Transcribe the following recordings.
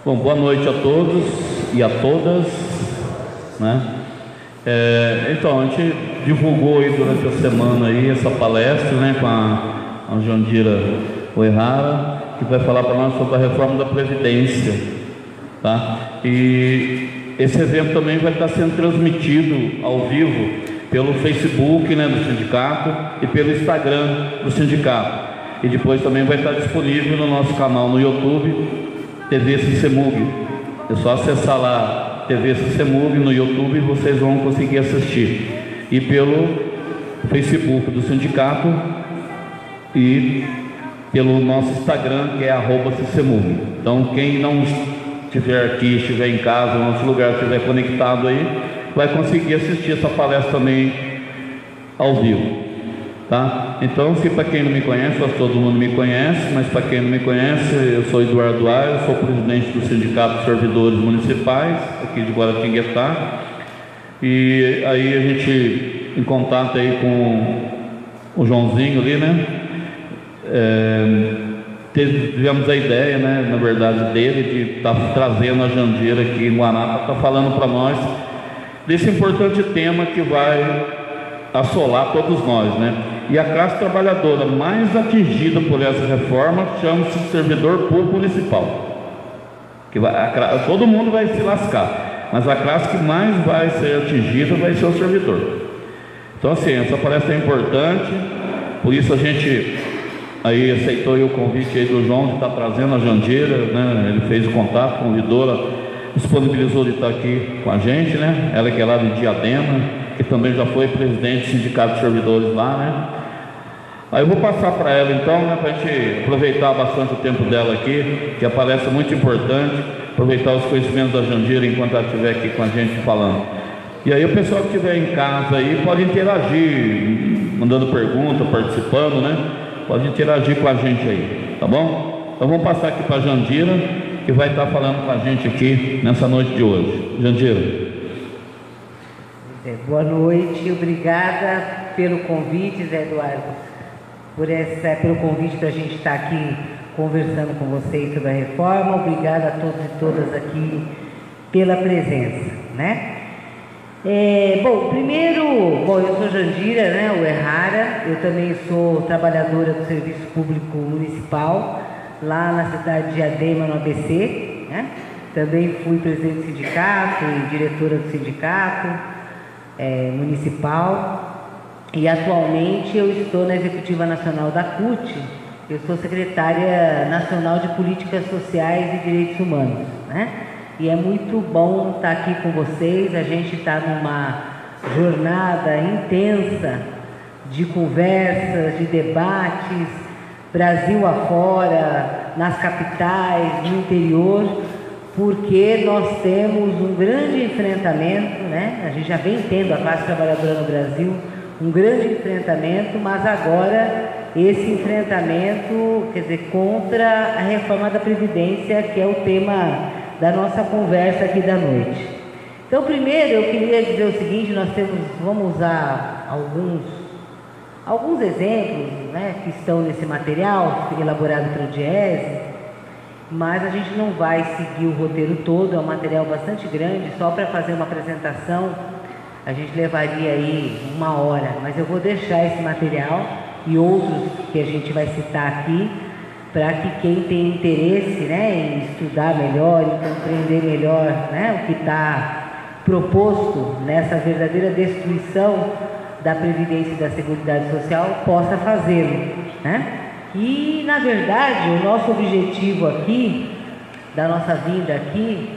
Bom, boa noite a todos e a todas, né? Então, a gente divulgou aí durante a semana aí essa palestra, né, com a Jandira Uehara, que vai falar para nós sobre a reforma da Previdência, tá? E esse evento também vai estar sendo transmitido ao vivo pelo Facebook, né, do sindicato e pelo Instagram do sindicato. E depois também vai estar disponível no nosso canal no YouTube, TV Cicemug. É só acessar lá TV Cicemug no YouTube e vocês vão conseguir assistir. E pelo Facebook do sindicato e pelo nosso Instagram, que é @Cicemug. Então, quem não estiver aqui, estiver em casa, em outro lugar, estiver conectado aí, vai conseguir assistir essa palestra também ao vivo, tá? Então, se para quem não me conhece, todo mundo me conhece, mas para quem não me conhece, eu sou Eduardo Aires, sou presidente do Sindicato de Servidores Municipais aqui de Guaratinguetá, e aí a gente em contato aí com o Joãozinho ali, né? Tivemos a ideia, né, na verdade, dele de estar trazendo a Jandira aqui em Guaraná para estar falando para nós desse importante tema que vai assolar todos nós, né? E a classe trabalhadora mais atingida por essa reforma chama-se servidor público municipal. Todo mundo vai se lascar, mas a classe que mais vai ser atingida vai ser o servidor. Então, assim, essa palestra é importante, por isso a gente aí aceitou aí o convite aí do João de estar trazendo a Jandira, né? Ele fez o contato, convidou-la, disponibilizou de estar aqui com a gente, né? Ela que é lá de Diadema, que também já foi presidente do Sindicato de Servidores lá, né? Aí eu vou passar para ela então, né, para a gente aproveitar bastante o tempo dela aqui, que a palestra é muito importante, aproveitar os conhecimentos da Jandira enquanto ela estiver aqui com a gente falando. E aí o pessoal que estiver em casa aí pode interagir, mandando pergunta, participando, né? Pode interagir com a gente aí, tá bom? Então vamos passar aqui para a Jandira, que vai estar falando com a gente aqui nessa noite de hoje. Jandira. Boa noite, obrigada pelo convite, Zé Eduardo, pelo convite para a gente estar aqui conversando com vocês sobre a reforma. Obrigada a todos e todas aqui pela presença, né? Eu sou Jandira, né, Uehara, eu também sou trabalhadora do Serviço Público Municipal, lá na cidade de Diadema, no ABC, né? Também fui presidente do sindicato e diretora do sindicato municipal, e atualmente eu estou na Executiva Nacional da CUT, eu sou secretária nacional de Políticas Sociais e Direitos Humanos, né? E é muito bom estar aqui com vocês. A gente está numa jornada intensa de conversas, de debates, Brasil afora, nas capitais, no interior, porque nós temos um grande enfrentamento, né? A gente já vem tendo a classe trabalhadora no Brasil, um grande enfrentamento, mas agora esse enfrentamento, quer dizer, contra a reforma da Previdência, que é o tema da nossa conversa aqui da noite. Então, primeiro eu queria dizer o seguinte: vamos usar alguns exemplos, né, que estão nesse material elaborado pelo Diese, mas a gente não vai seguir o roteiro todo, é um material bastante grande. Só para fazer uma apresentação a gente levaria aí 1 hora, mas eu vou deixar esse material e outros que a gente vai citar aqui, para que quem tem interesse, né, em estudar melhor, em compreender melhor, né, o que está proposto nessa verdadeira destruição da Previdência e da Seguridade Social, possa fazê-lo, né? E, na verdade, o nosso objetivo aqui, da nossa vinda aqui,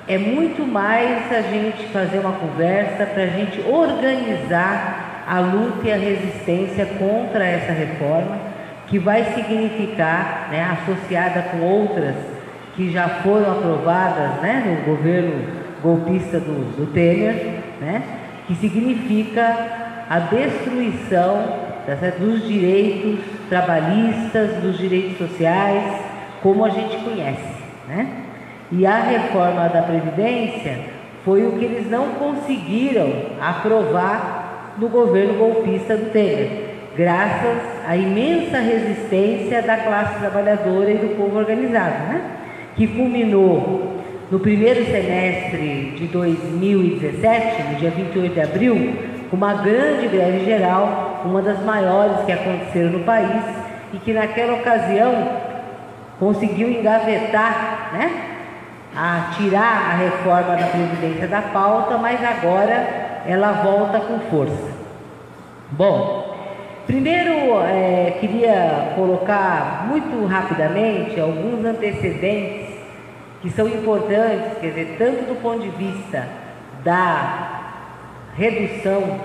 é muito mais a gente fazer uma conversa para a gente organizar a luta e a resistência contra essa reforma, que vai significar, né, associada com outras que já foram aprovadas, né, no governo golpista do Temer, né, que significa a destruição dos direitos trabalhistas, dos direitos sociais, como a gente conhece, né? E a reforma da Previdência foi o que eles não conseguiram aprovar no governo golpista do Temer, graças à imensa resistência da classe trabalhadora e do povo organizado, né? que culminou no primeiro semestre de 2017, no dia 28 de abril, com uma grande greve geral, uma das maiores que aconteceram no país, e que naquela ocasião conseguiu engavetar, né, a tirar a reforma da Previdência da pauta, mas agora ela volta com força. Bom, primeiro queria colocar muito rapidamente alguns antecedentes que são importantes, quer dizer, tanto do ponto de vista da redução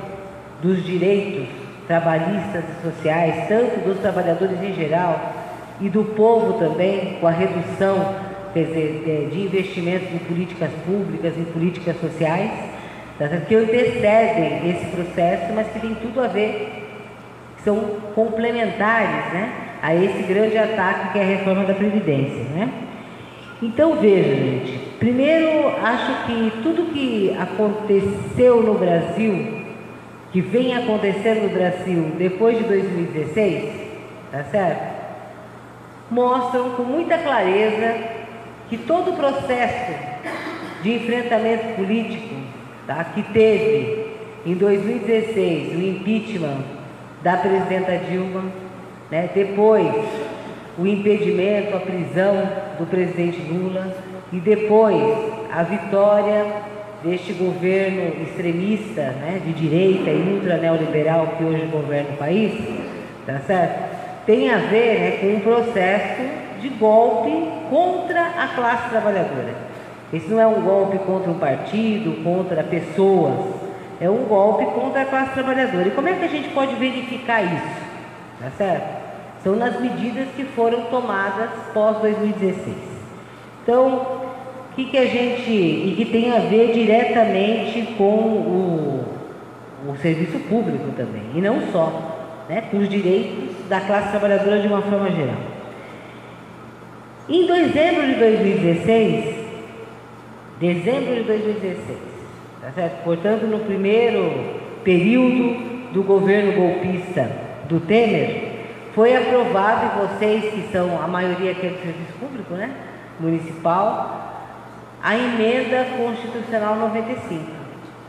dos direitos trabalhistas e sociais, tanto dos trabalhadores em geral e do povo também, com a redução, quer dizer, de investimentos em políticas públicas, em políticas sociais, que antecedem esse processo, mas que tem tudo a ver, que são complementares, né, a esse grande ataque que é a reforma da Previdência, né? Então veja, gente, primeiro acho que tudo que aconteceu no Brasil, que vem acontecendo no Brasil depois de 2016, tá certo? Mostram com muita clareza que todo o processo de enfrentamento político, tá, que teve em 2016 o impeachment da presidenta Dilma, né, depois o impedimento, a prisão do presidente Lula e depois a vitória deste governo extremista, né, de direita e ultra neoliberal que hoje governa o país, tá certo? Tem a ver, né, com um processo de golpe contra a classe trabalhadora. Esse não é um golpe contra um partido, contra pessoas, é um golpe contra a classe trabalhadora. E como é que a gente pode verificar isso? Tá certo? São nas medidas que foram tomadas pós-2016. Então, o que a gente... e que tem a ver diretamente com o serviço público também, e não só, né, com os direitos da classe trabalhadora de uma forma geral. Em dezembro de 2016, tá certo? Portanto, no primeiro período do governo golpista do Temer, foi aprovado, e vocês que são a maioria aqui do serviço público, né, municipal, a emenda constitucional 95,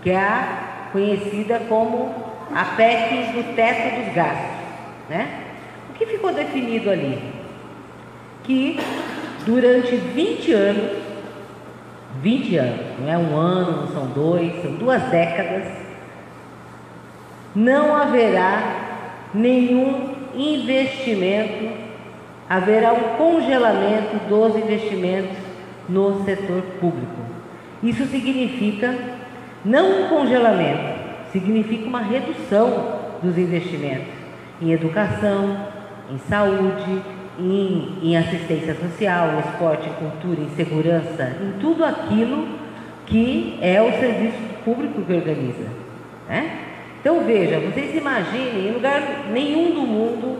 que é a conhecida como a PEC do teto dos gastos, né? O que ficou definido ali? Que durante 20 anos, não é um ano, não são dois, são 2 décadas, não haverá nenhum investimento, haverá um congelamento dos investimentos no setor público. Isso significa não um congelamento, significa uma redução dos investimentos em educação, em saúde, em assistência social, em esporte, em cultura, em segurança, em tudo aquilo que é o serviço público que organiza, né? Então veja, vocês imaginem, em lugar nenhum do mundo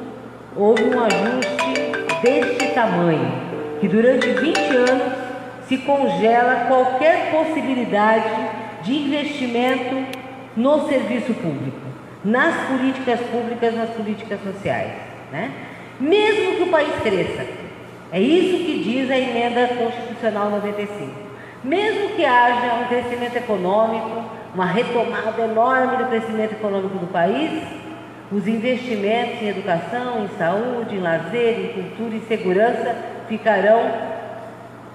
houve um ajuste deste tamanho, que durante 20 anos se congela qualquer possibilidade de investimento no serviço público, nas políticas públicas, nas políticas sociais, né? Mesmo que o país cresça, é isso que diz a emenda constitucional 95. Mesmo que haja um crescimento econômico, uma retomada enorme do crescimento econômico do país, os investimentos em educação, em saúde, em lazer, em cultura e segurança ficarão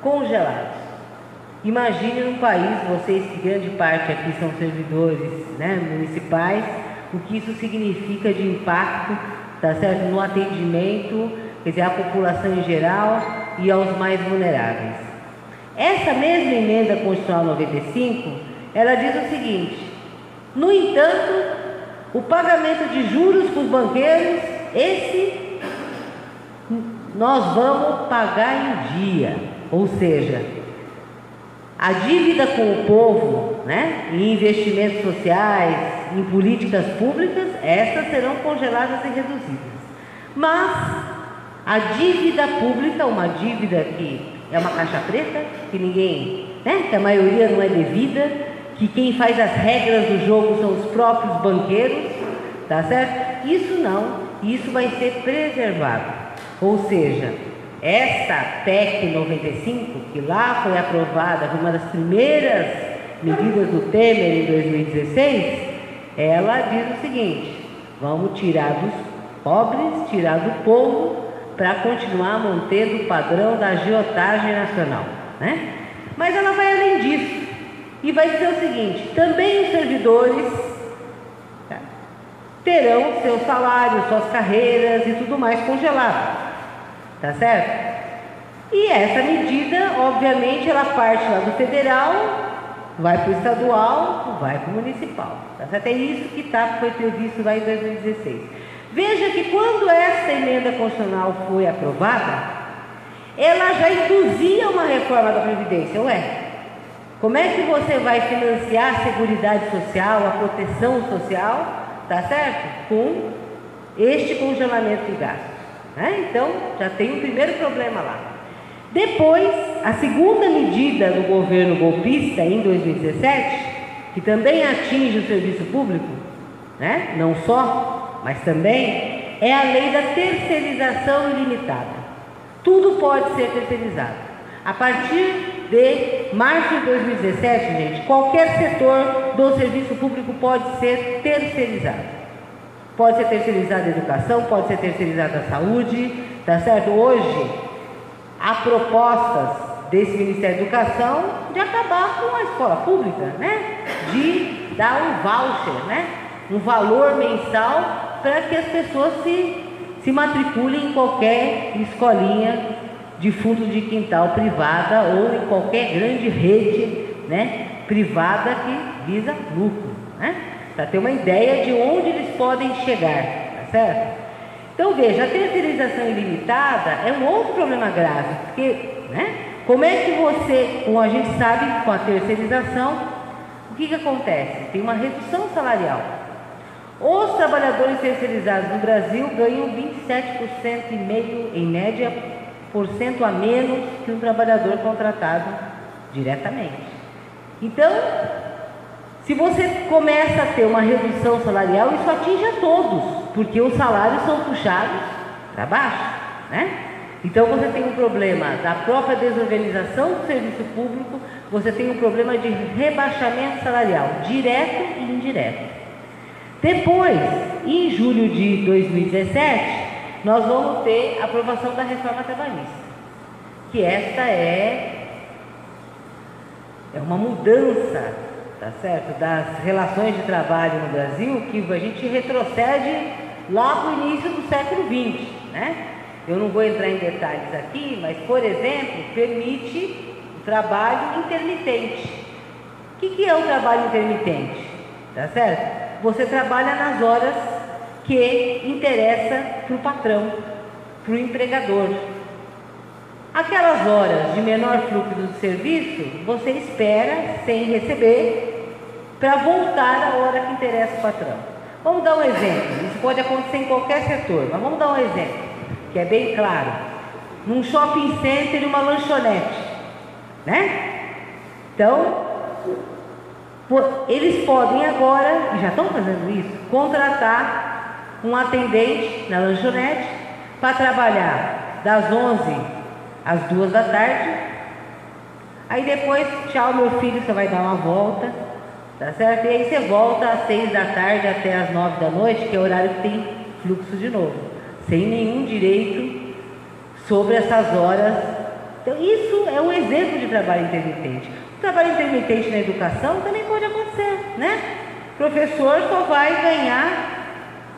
congelados. Imagine num país, vocês que grande parte aqui são servidores, né, municipais, o que isso significa de impacto, tá certo, no atendimento, quer dizer, à população em geral e aos mais vulneráveis. Essa mesma emenda constitucional 95, ela diz o seguinte: no entanto, o pagamento de juros para os banqueiros, esse nós vamos pagar em dia, ou seja, a dívida com o povo, né, em investimentos sociais, em políticas públicas, essas serão congeladas e reduzidas. Mas a dívida pública, uma dívida que é uma caixa preta, que ninguém, né, que a maioria não é devida, que quem faz as regras do jogo são os próprios banqueiros, tá certo? Isso não, isso vai ser preservado. Ou seja, essa PEC 95, que lá foi aprovada, foi uma das primeiras medidas do Temer em 2016, ela diz o seguinte: vamos tirar dos pobres, tirar do povo, para continuar mantendo o padrão da agiotagem nacional, né? Mas ela vai além disso e vai dizer o seguinte: também os servidores, tá, terão seus salários, suas carreiras e tudo mais congelado, tá certo? E essa medida, obviamente, ela parte lá do federal, vai para o estadual, vai para o municipal, tá certo? É isso que foi previsto lá em 2016. Veja que quando essa emenda constitucional foi aprovada, ela já induzia uma reforma da Previdência. Ué, como é que você vai financiar a Seguridade Social, a proteção social, tá certo? Com este congelamento de gastos, né? Então, já tem um primeiro problema lá. Depois, a segunda medida do governo golpista, em 2017, que também atinge o serviço público, né? Não só, mas também, é a lei da terceirização ilimitada. Tudo pode ser terceirizado. A partir de março de 2017, gente, qualquer setor do serviço público pode ser terceirizado. Pode ser terceirizada a educação, pode ser terceirizada a saúde, tá certo? Hoje, há propostas desse Ministério da Educação de acabar com a escola pública, né? De dar um voucher, né? Um valor mensal para que as pessoas se matriculem em qualquer escolinha de fundo de quintal privada ou em qualquer grande rede, né, privada que visa lucro, né? Para ter uma ideia de onde eles podem chegar, tá certo? Então veja, a terceirização ilimitada é um outro problema grave, porque, né, como é que você, como a gente sabe, com a terceirização, o que acontece? Tem uma redução salarial. Os trabalhadores terceirizados no Brasil ganham 27,5% em média por cento a menos que um trabalhador contratado diretamente. Então, se você começa a ter uma redução salarial, isso atinge a todos, porque os salários são puxados para baixo, né? Então você tem um problema da própria desorganização do serviço público, você tem um problema de rebaixamento salarial, direto e indireto. Depois, em julho de 2017, nós vamos ter a aprovação da reforma trabalhista, que esta é uma mudança, tá certo, das relações de trabalho no Brasil, que a gente retrocede lá para o início do século XX, né? Eu não vou entrar em detalhes aqui, mas, por exemplo, permite o trabalho intermitente. O que é o trabalho intermitente? Tá certo? Você trabalha nas horas que interessa para o patrão, para o empregador. Aquelas horas de menor fluxo de serviço, você espera sem receber para voltar à hora que interessa o patrão. Vamos dar um exemplo. Isso pode acontecer em qualquer setor, mas vamos dar um exemplo que é bem claro. Num shopping center e uma lanchonete, né? Então, eles podem agora, e já estão fazendo isso, contratar um atendente na lanchonete para trabalhar das 11 às 2 da tarde. Aí depois, tchau meu filho, você vai dar uma volta, tá certo? E aí você volta às 6 da tarde até às 9 da noite, que é o horário que tem fluxo de novo, sem nenhum direito sobre essas horas. Então isso é um exemplo de trabalho intermitente. O trabalho intermitente na educação também pode acontecer, né? O professor só vai ganhar,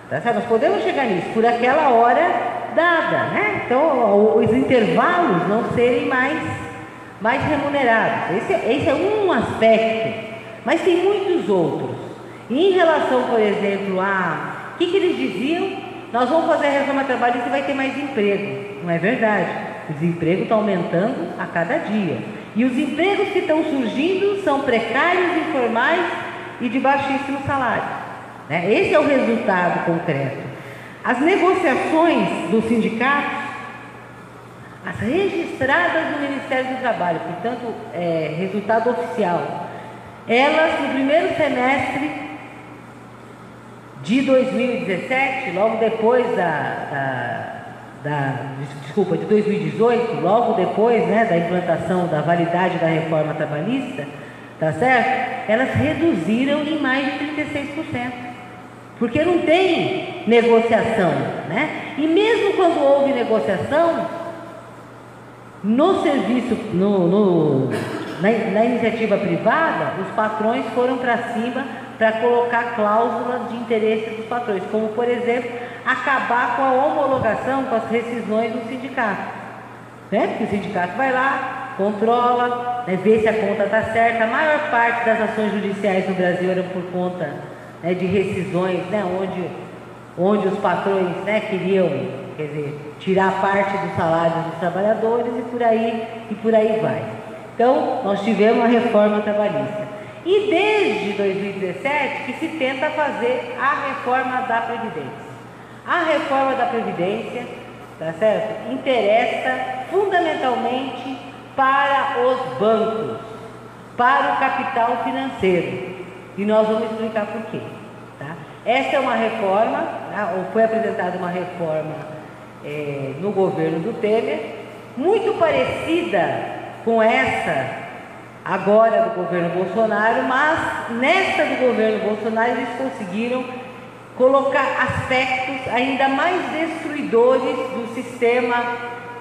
tá certo? Nós podemos chegar nisso, por aquela hora dada, né? Então, os intervalos não serem mais remunerados. Esse é um aspecto, mas tem muitos outros. E em relação, por exemplo, o que eles diziam? Nós vamos fazer a reforma trabalhista e vai ter mais emprego. Não é verdade. O desemprego está aumentando a cada dia. E os empregos que estão surgindo são precários, informais e de baixíssimo salário, né? Esse é o resultado concreto. As negociações dos sindicatos, as registradas no Ministério do Trabalho, portanto, resultado oficial, elas no primeiro semestre de 2017, logo depois de 2018, logo depois, né, da implantação da validade da reforma trabalhista, tá certo? Elas reduziram em mais de 36%, porque não tem negociação, né? E mesmo quando houve negociação, no serviço, na iniciativa privada, os patrões foram para cima para colocar cláusulas de interesse dos patrões, como, por exemplo, acabar com a homologação, com as rescisões do sindicato, né? Porque o sindicato vai lá, controla, né, vê se a conta está certa. A maior parte das ações judiciais no Brasil eram por conta, né, de rescisões, né, onde os patrões, né, queriam, quer dizer, tirar parte dos salários dos trabalhadores e por aí vai. Então, nós tivemos a reforma trabalhista. E desde 2017 que se tenta fazer a reforma da Previdência. A reforma da Previdência, tá certo? Interessa fundamentalmente para os bancos, para o capital financeiro. E nós vamos explicar por quê. Tá? Essa é uma reforma, tá? Ou foi apresentada uma reforma no governo do Temer, muito parecida com essa agora do governo Bolsonaro, mas nesta do governo Bolsonaro eles conseguiram colocar aspectos ainda mais destruidores do sistema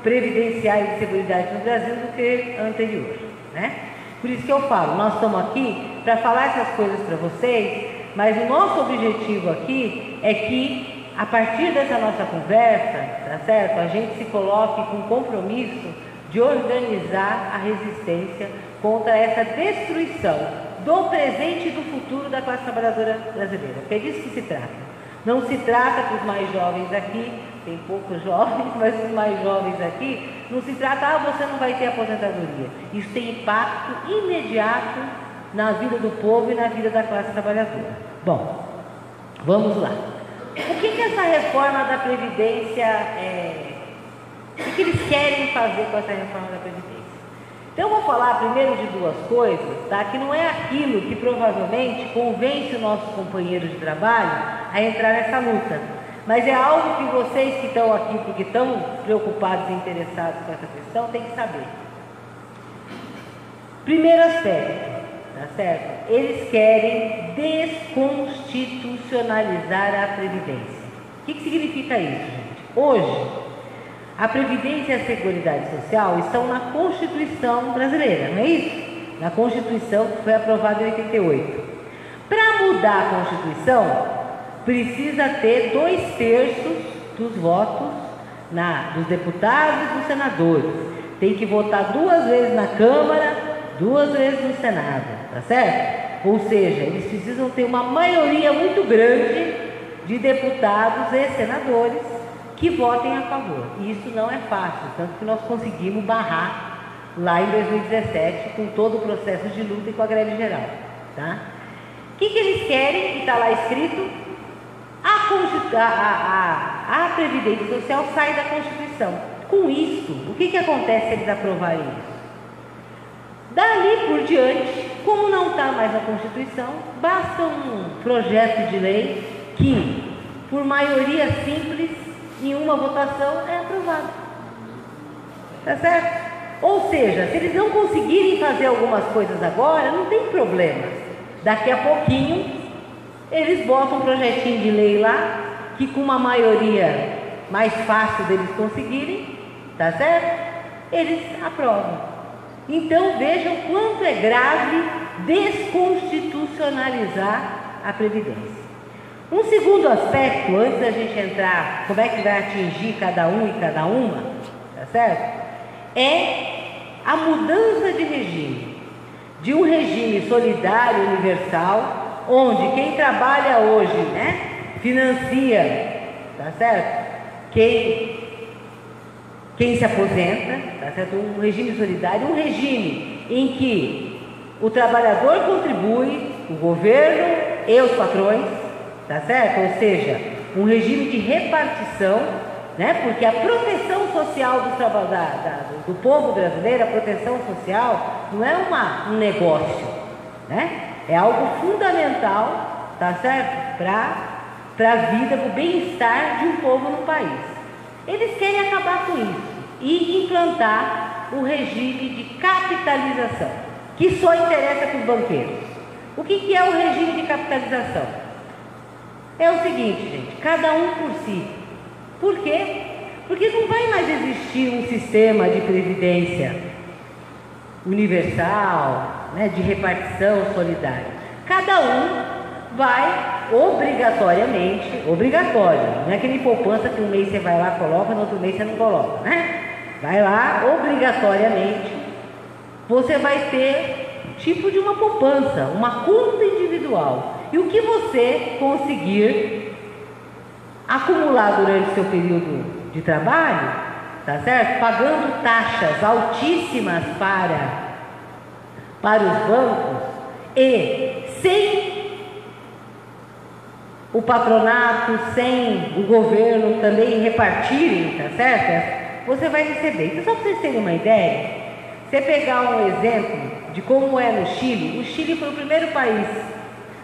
previdenciário e de seguridade no Brasil do que anterior, né? Por isso que eu falo, nós estamos aqui para falar essas coisas para vocês, mas o nosso objetivo aqui é que, a partir dessa nossa conversa, tá certo? A gente se coloque com compromisso de organizar a resistência contra essa destruição do presente e do futuro da classe trabalhadora brasileira, porque é disso que se trata. Não se trata para os mais jovens aqui, tem poucos jovens, mas os mais jovens aqui, não se trata, você não vai ter aposentadoria. Isso tem impacto imediato na vida do povo e na vida da classe trabalhadora. Bom, vamos lá. O que essa reforma da Previdência o que eles querem fazer com essa reforma da Previdência? Então, eu vou falar primeiro de duas coisas, tá? Que não é aquilo que provavelmente convence o nosso companheiro de trabalho a entrar nessa luta, mas é algo que vocês que estão aqui, porque estão preocupados e interessados com essa questão, têm que saber. Primeiro aspecto, tá certo? Eles querem desconstitucionalizar a Previdência. O que significa isso, gente? Hoje, a Previdência e a Seguridade Social estão na Constituição brasileira, não é isso? Na Constituição que foi aprovada em 88. Para mudar a Constituição, precisa ter 2/3 dos votos dos deputados e dos senadores. Tem que votar 2 vezes na Câmara, 2 vezes no Senado, tá certo? Ou seja, eles precisam ter uma maioria muito grande de deputados e senadores que votem a favor. E isso não é fácil, tanto que nós conseguimos barrar lá em 2017 com todo o processo de luta e com a greve geral, tá? O que eles querem, que está lá escrito? A Previdência Social sai da Constituição. Com isso, o que acontece se eles aprovarem isso? Dali por diante, como não está mais na Constituição, basta um projeto de lei que, por maioria simples, em uma votação é aprovado. Tá certo? Ou seja, se eles não conseguirem fazer algumas coisas agora, não tem problema. Daqui a pouquinho, eles botam um projetinho de lei lá, que com uma maioria mais fácil deles conseguirem, tá certo? Eles aprovam. Então vejam quanto é grave desconstitucionalizar a Previdência. Um segundo aspecto, antes da gente entrar, como é que vai atingir cada um e cada uma, tá certo? É a mudança de regime, de um regime solidário universal, onde quem trabalha hoje, né, financia, tá certo? Quem se aposenta, tá certo? Um regime solidário, um regime em que o trabalhador contribui, o governo e os patrões, tá certo? Ou seja, um regime de repartição, né? Porque a proteção social do povo brasileiro, a proteção social não é um negócio, né? É algo fundamental, tá certo? Para a vida, para o bem-estar de um povo no país. Eles querem acabar com isso e implantar o regime de capitalização, que só interessa para os banqueiros. O que é o regime de capitalização? É o seguinte, gente, cada um por si. Por quê? Porque não vai mais existir um sistema de previdência universal, né, de repartição solidária. Cada um vai obrigatoriamente, obrigatório, não é aquele poupança que um mês você vai lá, coloca, no outro mês você não coloca, né? Vai lá, obrigatoriamente, você vai ter tipo de uma poupança, uma conta individual. E o que você conseguir acumular durante o seu período de trabalho, tá certo? Pagando taxas altíssimas para os bancos e sem o patronato, sem o governo também repartirem, tá certo? Você vai receber. Então, só para vocês terem uma ideia, você pegar um exemplo de como é no Chile, o Chile foi o primeiro país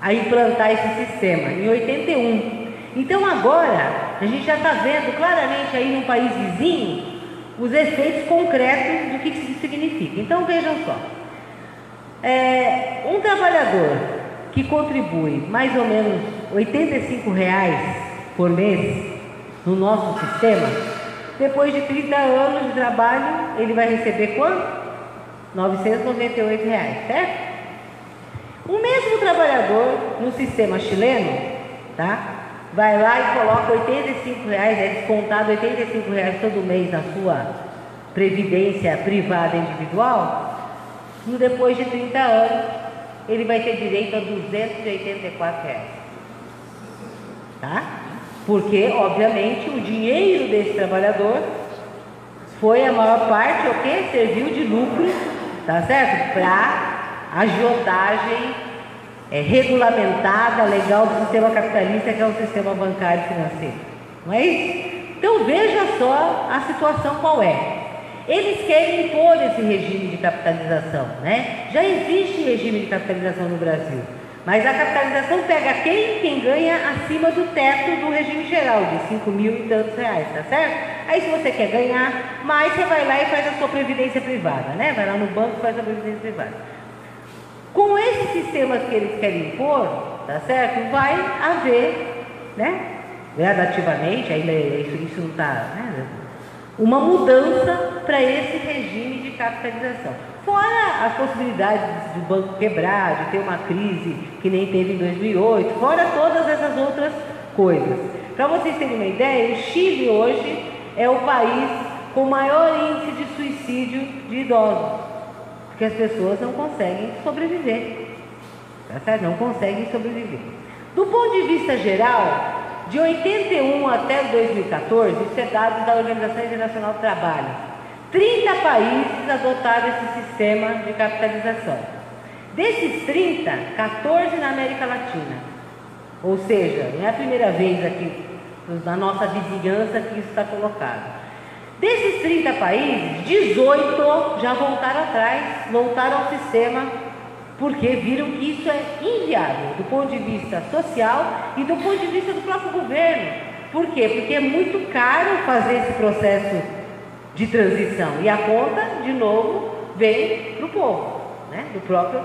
a implantar esse sistema, em 81. Então agora, a gente já está vendo claramente aí num país vizinho, os efeitos concretos do que isso significa. Então vejam só, um trabalhador que contribui mais ou menos R$85 por mês no nosso sistema, depois de 30 anos de trabalho, ele vai receber quanto? R$998, certo? O mesmo trabalhador no sistema chileno, tá? Vai lá e coloca R$85, é descontado R$85 todo mês na sua previdência privada individual. E depois de 30 anos, ele vai ter direito a R$284, tá? Porque, obviamente, o dinheiro desse trabalhador foi a maior parte, o que? Serviu de lucro, tá certo? Para agiotagem regulamentada, legal do sistema capitalista, que é o sistema bancário financeiro. Não é isso? Então veja só a situação qual é. Eles querem impor esse regime de capitalização, né? Já existe regime de capitalização no Brasil, mas a capitalização pega quem ganha acima do teto do regime geral, de 5 mil e tantos reais, tá certo? Aí se você quer ganhar mais, você vai lá e faz a sua previdência privada, né? Vai lá no banco e faz a previdência privada. Com esses sistemas que eles querem impor, tá certo? Vai haver, né? Gradativamente, ainda isso não está, né? Uma mudança para esse regime de capitalização. Fora as possibilidades do banco quebrar, de ter uma crise que nem teve em 2008, fora todas essas outras coisas. Para vocês terem uma ideia, o Chile hoje é o país com maior índice de suicídio de idosos, porque as pessoas não conseguem sobreviver, tá certo? Não conseguem sobreviver. Do ponto de vista geral, de 81 até 2014, isso é dados da Organização Internacional do Trabalho, 30 países adotaram esse sistema de capitalização. Desses 30, 14 na América Latina. Ou seja, não é a primeira vez aqui na nossa vizinhança que isso está colocado. Desses 30 países, 18 já voltaram atrás, voltaram ao sistema, porque viram que isso é inviável do ponto de vista social e do ponto de vista do próprio governo. Por quê? Porque é muito caro fazer esse processo de transição e a conta, de novo, vem para o povo, né? Do próprio.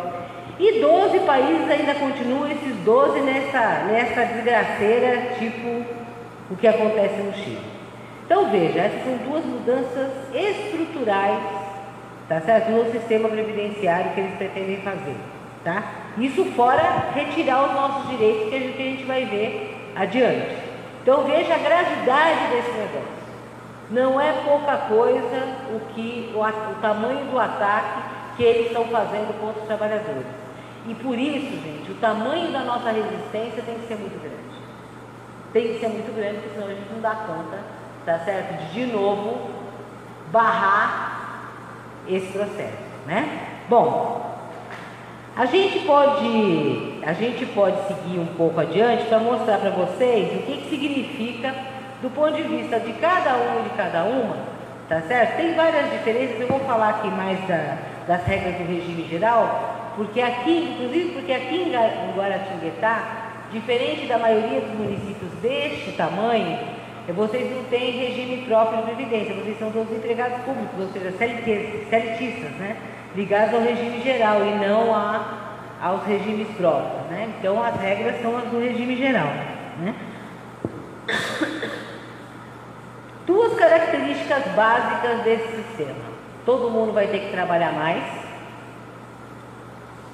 E 12 países ainda continuam, esses 12 nessa desgraceira, tipo o que acontece no Chile. Então veja, essas são duas mudanças estruturais, tá certo? No sistema previdenciário que eles pretendem fazer, tá? Isso fora retirar os nossos direitos, que a gente vai ver adiante. Então veja a gravidade desse negócio. Não é pouca coisa o tamanho do ataque que eles estão fazendo contra os trabalhadores. E por isso, gente, o tamanho da nossa resistência tem que ser muito grande. Tem que ser muito grande, porque senão a gente não dá conta, tá certo? De novo, barrar esse processo, né? Bom, a gente pode seguir um pouco adiante para mostrar para vocês o que significa do ponto de vista de cada um e de cada uma, tá certo? Tem várias diferenças, eu vou falar aqui mais das regras do regime geral, porque aqui em Guaratinguetá, diferente da maioria dos municípios deste tamanho, vocês não têm regime próprio de previdência, vocês são todos empregados públicos, ou seja, CLTistas, né? Ligados ao regime geral e não aos regimes próprios, né? Então as regras são as do regime geral, né? Duas características básicas desse sistema: todo mundo vai ter que trabalhar mais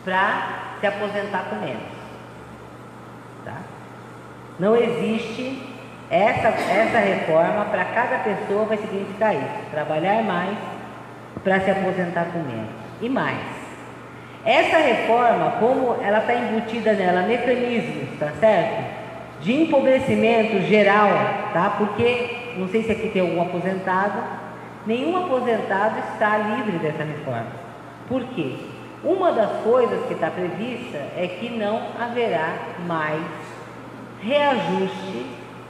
para se aposentar com menos, tá? Não existe essa reforma. Para cada pessoa vai significar isso: trabalhar mais para se aposentar com menos. E mais, essa reforma, como ela está embutida nela mecanismos, tá certo, de empobrecimento geral, tá? Porque não sei se aqui tem algum aposentado, nenhum aposentado está livre dessa reforma. Por quê? Uma das coisas que está prevista é que não haverá mais reajuste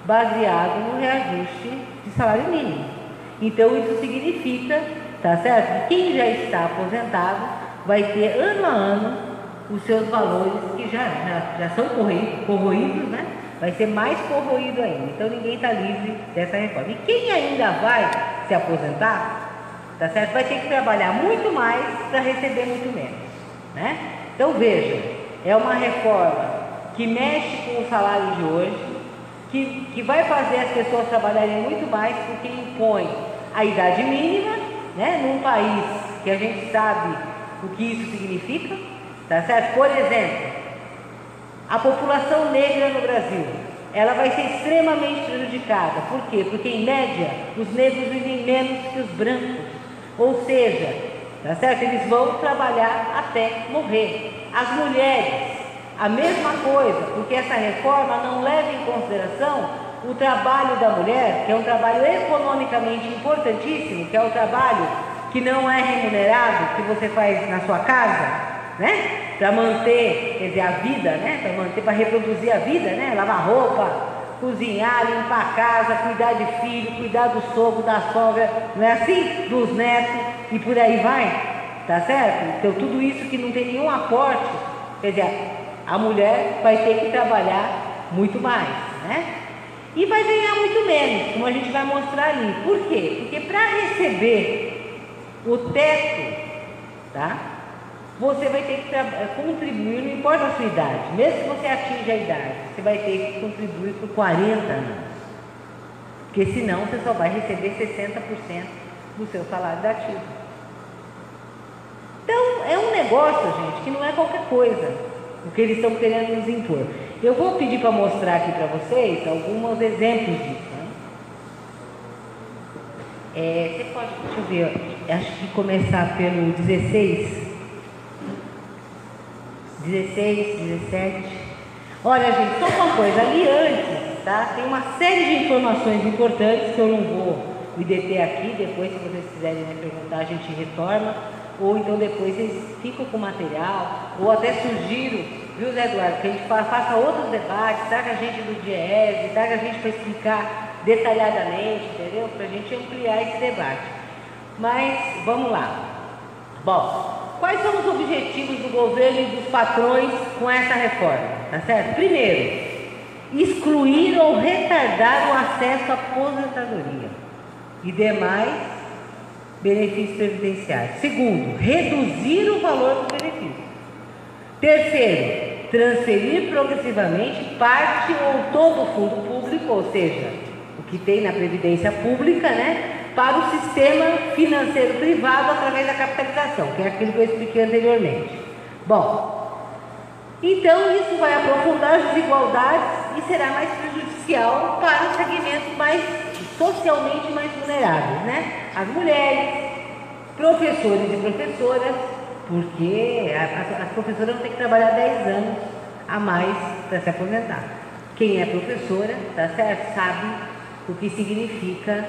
baseado no reajuste de salário mínimo. Então isso significa, tá certo, que quem já está aposentado vai ter ano a ano os seus valores que já são corroídos, né? Vai ser mais corroído ainda. Então ninguém está livre dessa reforma. E quem ainda vai se aposentar, tá certo, vai ter que trabalhar muito mais para receber muito menos, né? Então veja, é uma reforma que mexe com o salário de hoje, que vai fazer as pessoas trabalharem muito mais, porque impõe a idade mínima, né? Num país que a gente sabe o que isso significa, tá certo? Por exemplo, a população negra no Brasil, ela vai ser extremamente prejudicada. Por quê? Porque em média os negros vivem menos que os brancos, ou seja, tá certo? Eles vão trabalhar até morrer. As mulheres, a mesma coisa, porque essa reforma não leva em consideração o trabalho da mulher, que é um trabalho economicamente importantíssimo, que é o trabalho que não é remunerado, que você faz na sua casa, né? Para manter, quer dizer, a vida, né? Para reproduzir a vida, né? Lavar roupa, cozinhar, limpar a casa, cuidar de filho, cuidar do sogro, da sogra, não é assim? Dos netos e por aí vai, tá certo? Então tudo isso que não tem nenhum aporte, quer dizer, a mulher vai ter que trabalhar muito mais, né? E vai ganhar muito menos, como a gente vai mostrar ali. Por quê? Porque para receber o teto, tá? Você vai ter que contribuir, não importa a sua idade, mesmo que você atinja a idade, você vai ter que contribuir por 40 anos, porque senão você só vai receber 60% do seu salário da ativa. Então é um negócio, gente, que não é qualquer coisa o que eles estão querendo nos impor. Eu vou pedir para mostrar aqui para vocês alguns exemplos disso, né? Você pode, deixa eu ver, acho que começar pelo 16, 17. Olha, gente, só uma coisa, ali antes, tá? Tem uma série de informações importantes que eu não vou me deter aqui. Depois, se vocês quiserem me perguntar, a gente retorna, ou então depois vocês ficam com o material, ou até sugiro, viu, Zé Eduardo, que a gente faça outros debates, traga a gente do DIEESE, traga a gente para explicar detalhadamente, entendeu? Para a gente ampliar esse debate. Mas, vamos lá. Bom, quais são os objetivos do governo e dos patrões com essa reforma? Tá certo? Primeiro, excluir ou retardar o acesso à aposentadoria e demais benefícios previdenciários. Segundo, reduzir o valor do benefício. Terceiro, transferir progressivamente parte ou todo o fundo público, ou seja, o que tem na previdência pública, né, para o sistema financeiro privado através da capitalização, que é aquilo que eu expliquei anteriormente. Bom, então isso vai aprofundar as desigualdades e será mais prejudicial para os segmentos mais socialmente mais vulneráveis, né? As mulheres, professores e professoras, porque as professoras vão ter que trabalhar 10 anos a mais para se aposentar. Quem é professora, tá certo, sabe o que significa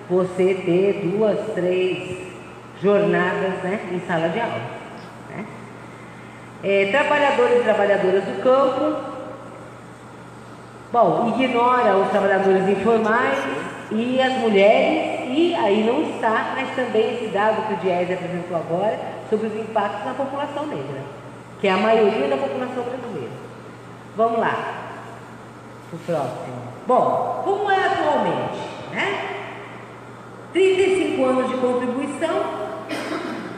você ter 2, 3 jornadas, né, em sala de aula, né? Trabalhadores e trabalhadoras do campo, bom, ignora os trabalhadores informais e as mulheres, e aí não está, mas também esse dado que o DIEESE apresentou agora sobre os impactos na população negra, que é a maioria da população brasileira. Vamos lá, o próximo. Bom, como é atualmente? né? 35 anos de contribuição,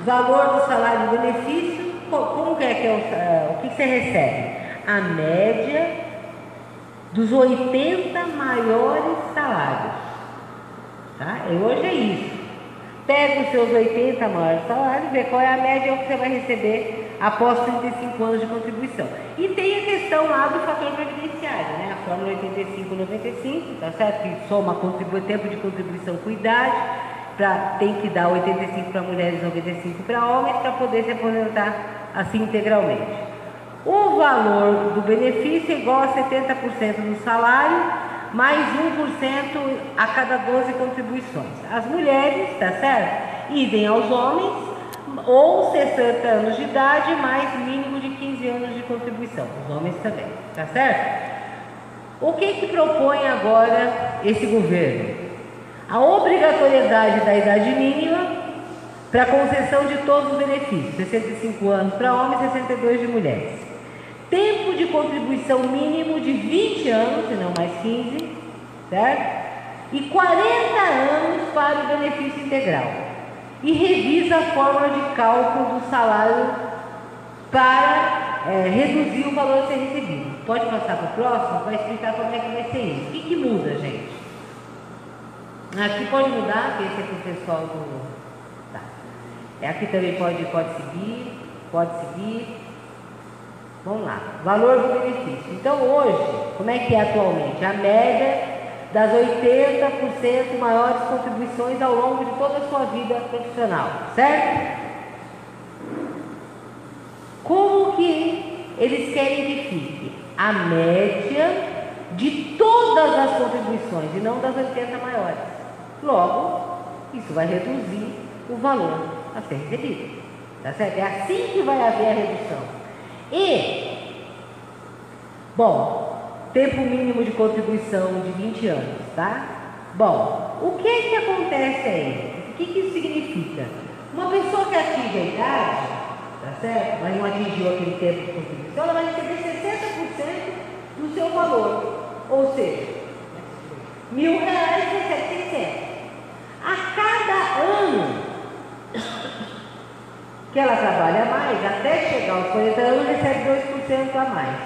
valor do salário e benefício, como que é o que você recebe? A média dos 80 maiores salários, tá? Hoje é isso. Pega os seus 80 maiores salários, vê qual é a média que você vai receber após 35 anos de contribuição. E tem a questão lá do fator previdenciário, né? A fórmula 85-95, tá certo? Que soma tempo de contribuição com idade, tem que dar 85 para mulheres e 95 para homens, para poder se aposentar assim integralmente. O valor do benefício é igual a 70% do salário, mais 1% a cada 12 contribuições. As mulheres, tá certo? Idem aos homens, ou 60 anos de idade, mais mínimo de 15 anos de contribuição. Os homens também, tá certo? O que propõe agora esse governo? A obrigatoriedade da idade mínima para concessão de todos os benefícios, 65 anos para homens, 62 de mulheres. Tempo de contribuição mínimo de 20 anos, se não mais 15, certo? E 40 anos para o benefício integral. E revisa a fórmula de cálculo do salário para reduzir o valor a ser recebido. Pode passar para o próximo? Vai explicar como é que vai ser isso. O que muda, gente? Aqui pode mudar, que esse é para o pessoal do... Tá. Aqui também pode seguir. Vamos lá, valor do benefício. Então hoje, como é que é atualmente? A média das 80% maiores contribuições ao longo de toda a sua vida profissional, certo? Como que eles querem que fique? A média de todas as contribuições e não das 80 maiores. Logo, isso vai reduzir o valor a ser recebido, tá certo? É assim que vai haver a redução. E, bom, tempo mínimo de contribuição de 20 anos, tá? Bom, o que acontece aí? O que isso significa? Uma pessoa que atinge a idade, tá certo? Mas não atingiu aquele tempo de contribuição, ela vai receber 60% do seu valor. Ou seja, R$1.000 recebe 600. A cada ano que ela trabalha mais, até chegar aos 40 anos, recebe 2% a mais.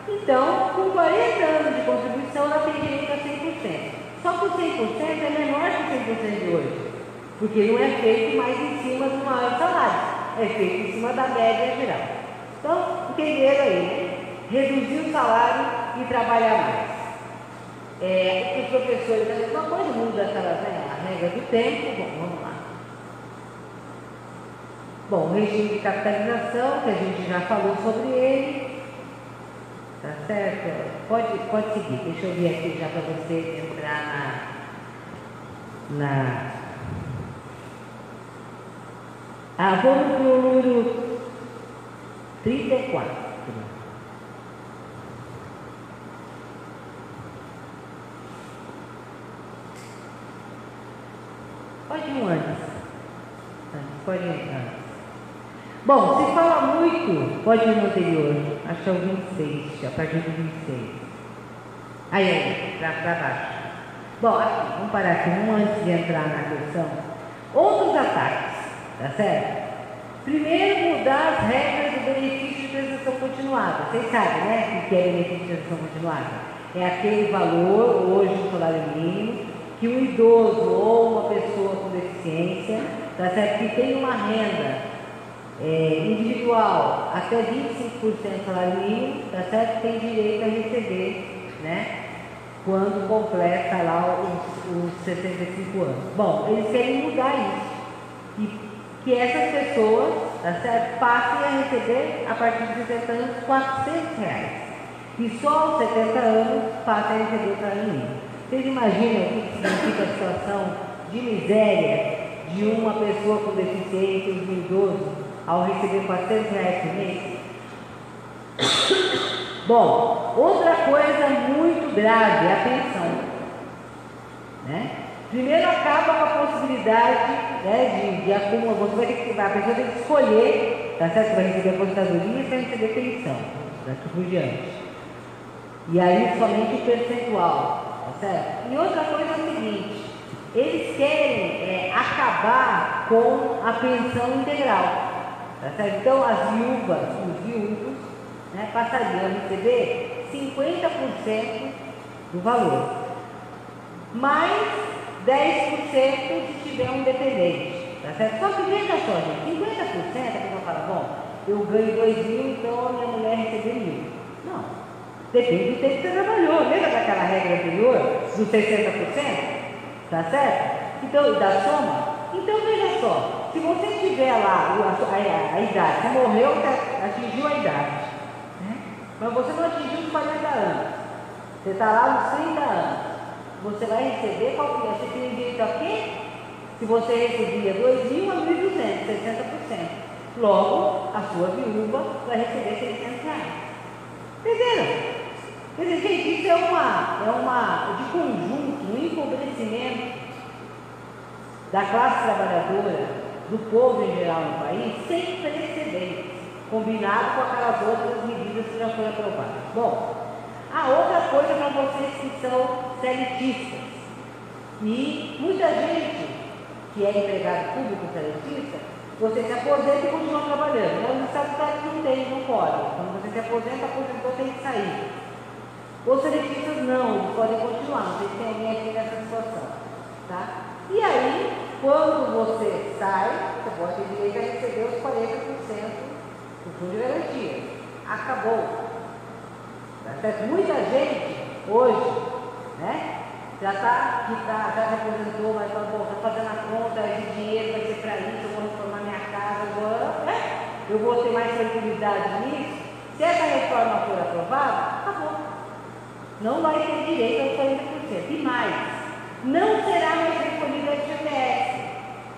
Então, com 40 anos de contribuição, ela tem direito a 100%. Só que o 100% é menor que o 100% de hoje, porque não é feito mais em cima do maior salário, é feito em cima da média geral. Então, entenderam aí, né? Reduzir o salário e trabalhar mais. Os professores, a mesma coisa, muda a regra do tempo. Bom, vamos lá. Bom, o regime de capitalização, que a gente já falou sobre ele, tá certo? Pode seguir, deixa eu ver aqui já para você entrar vamos para o número 34. Pode ir antes. Pode ir antes. Bom, se fala muito, pode ir no anterior, acho que é o 26, a partir do 26. Aí, para baixo. Bom, aqui, vamos parar aqui, antes de entrar na questão. Outros ataques, tá certo? Primeiro, mudar as regras do benefício de prestação continuada. Vocês sabem, né, o que é benefício de prestação continuada? É aquele valor, hoje, do salário mínimo, que um idoso ou uma pessoa com deficiência, tá certo? Que tem uma renda individual até 25% do salário mínimo, tá certo? Tem direito a receber, né? Quando completa lá os 65 anos. Bom, eles querem mudar isso. E que essas pessoas, tá certo? Passem a receber, a partir de 60 anos, R$400. E só aos 70 anos passem a receber o salário mínimo. Vocês imaginam o que significa a situação de miséria de uma pessoa com deficiência e de um idoso ao receber R$400 por mês? Bom, outra coisa muito grave é a pensão, né? Primeiro acaba com a possibilidade, né, de acúmulo. A pessoa tem que escolher, tá certo? Vai receber aposentadoria e vai receber pensão, daqui por diante. E aí somente o percentual, tá certo? E outra coisa é o seguinte, eles querem acabar com a pensão integral. Tá certo? Então, as viúvas, os viúvos, né, passariam a receber 50% do valor, mais 10% se tiver um dependente. Tá certo? Só que veja só, gente, 50% a pessoa fala, bom, eu ganho 2.000, então a minha mulher recebe 1.000. Não. Depende do tempo que você trabalhou. Lembra daquela regra anterior, dos 60%? Tá certo? Então, da soma? Então, veja só, se você tiver lá a idade, você morreu, atingiu a idade, né? Mas você não atingiu os 40 anos, você está lá nos 30 anos, você vai receber qual que é? Você tem direito a quê? Se você recebia 2.000 a 1.200, 60%. Logo, a sua viúva vai receber 600 reais. Entenderam? Quer dizer, gente, isso é uma de conjunto, um empobrecimento da classe trabalhadora, do povo em geral no país, sem precedentes, combinado com aquelas outras medidas que já foram aprovadas. Bom, a outra coisa para vocês que são CLTistas, e muita gente que é empregado público CLTista, você se aposenta e continua trabalhando. Mas os estatutários não tem, não pode. Quando você se aposenta, aposentou, tem que sair. Os CLTistas não, eles podem continuar, não sei se tem alguém aqui nessa situação. Tá? E aí, quando você sai, você pode ter direito a receber os 40% do fundo de garantia. Acabou. Tá certo? Muita gente hoje, né, já se aposentou, mas fala, bom, está fazendo a conta, esse dinheiro vai ser para isso, eu vou reformar minha casa agora, né? Eu vou ter mais tranquilidade nisso. Se essa reforma for aprovada, acabou. Não vai ter direito aos 40%. E mais, não será mais recolhido a FGTS.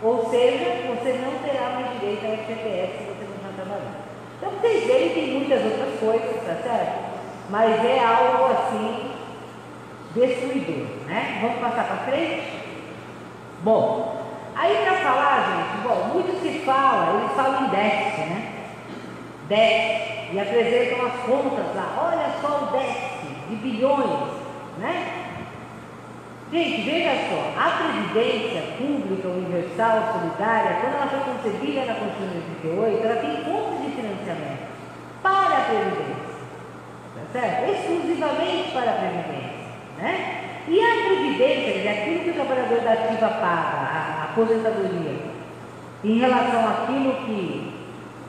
Ou seja, você não terá mais direito a FGTS se você não está trabalhando. Então, vocês veem que tem muitas outras coisas, tá certo? Mas é algo assim, destruidor, né? Vamos passar para frente? Bom, aí para falar, gente, bom, muito se fala, eles falam em déficit, né? Déficit. E apresentam as contas lá, olha só o déficit de bilhões, né? Gente, veja só, a Previdência Pública Universal Solidária, quando ela foi concebida na Constituição de 88, ela tem fontes de financiamento para a Previdência, tá certo? Exclusivamente para a Previdência, né? E a Previdência, aquilo que o trabalhador da ativa paga, a aposentadoria, em relação àquilo que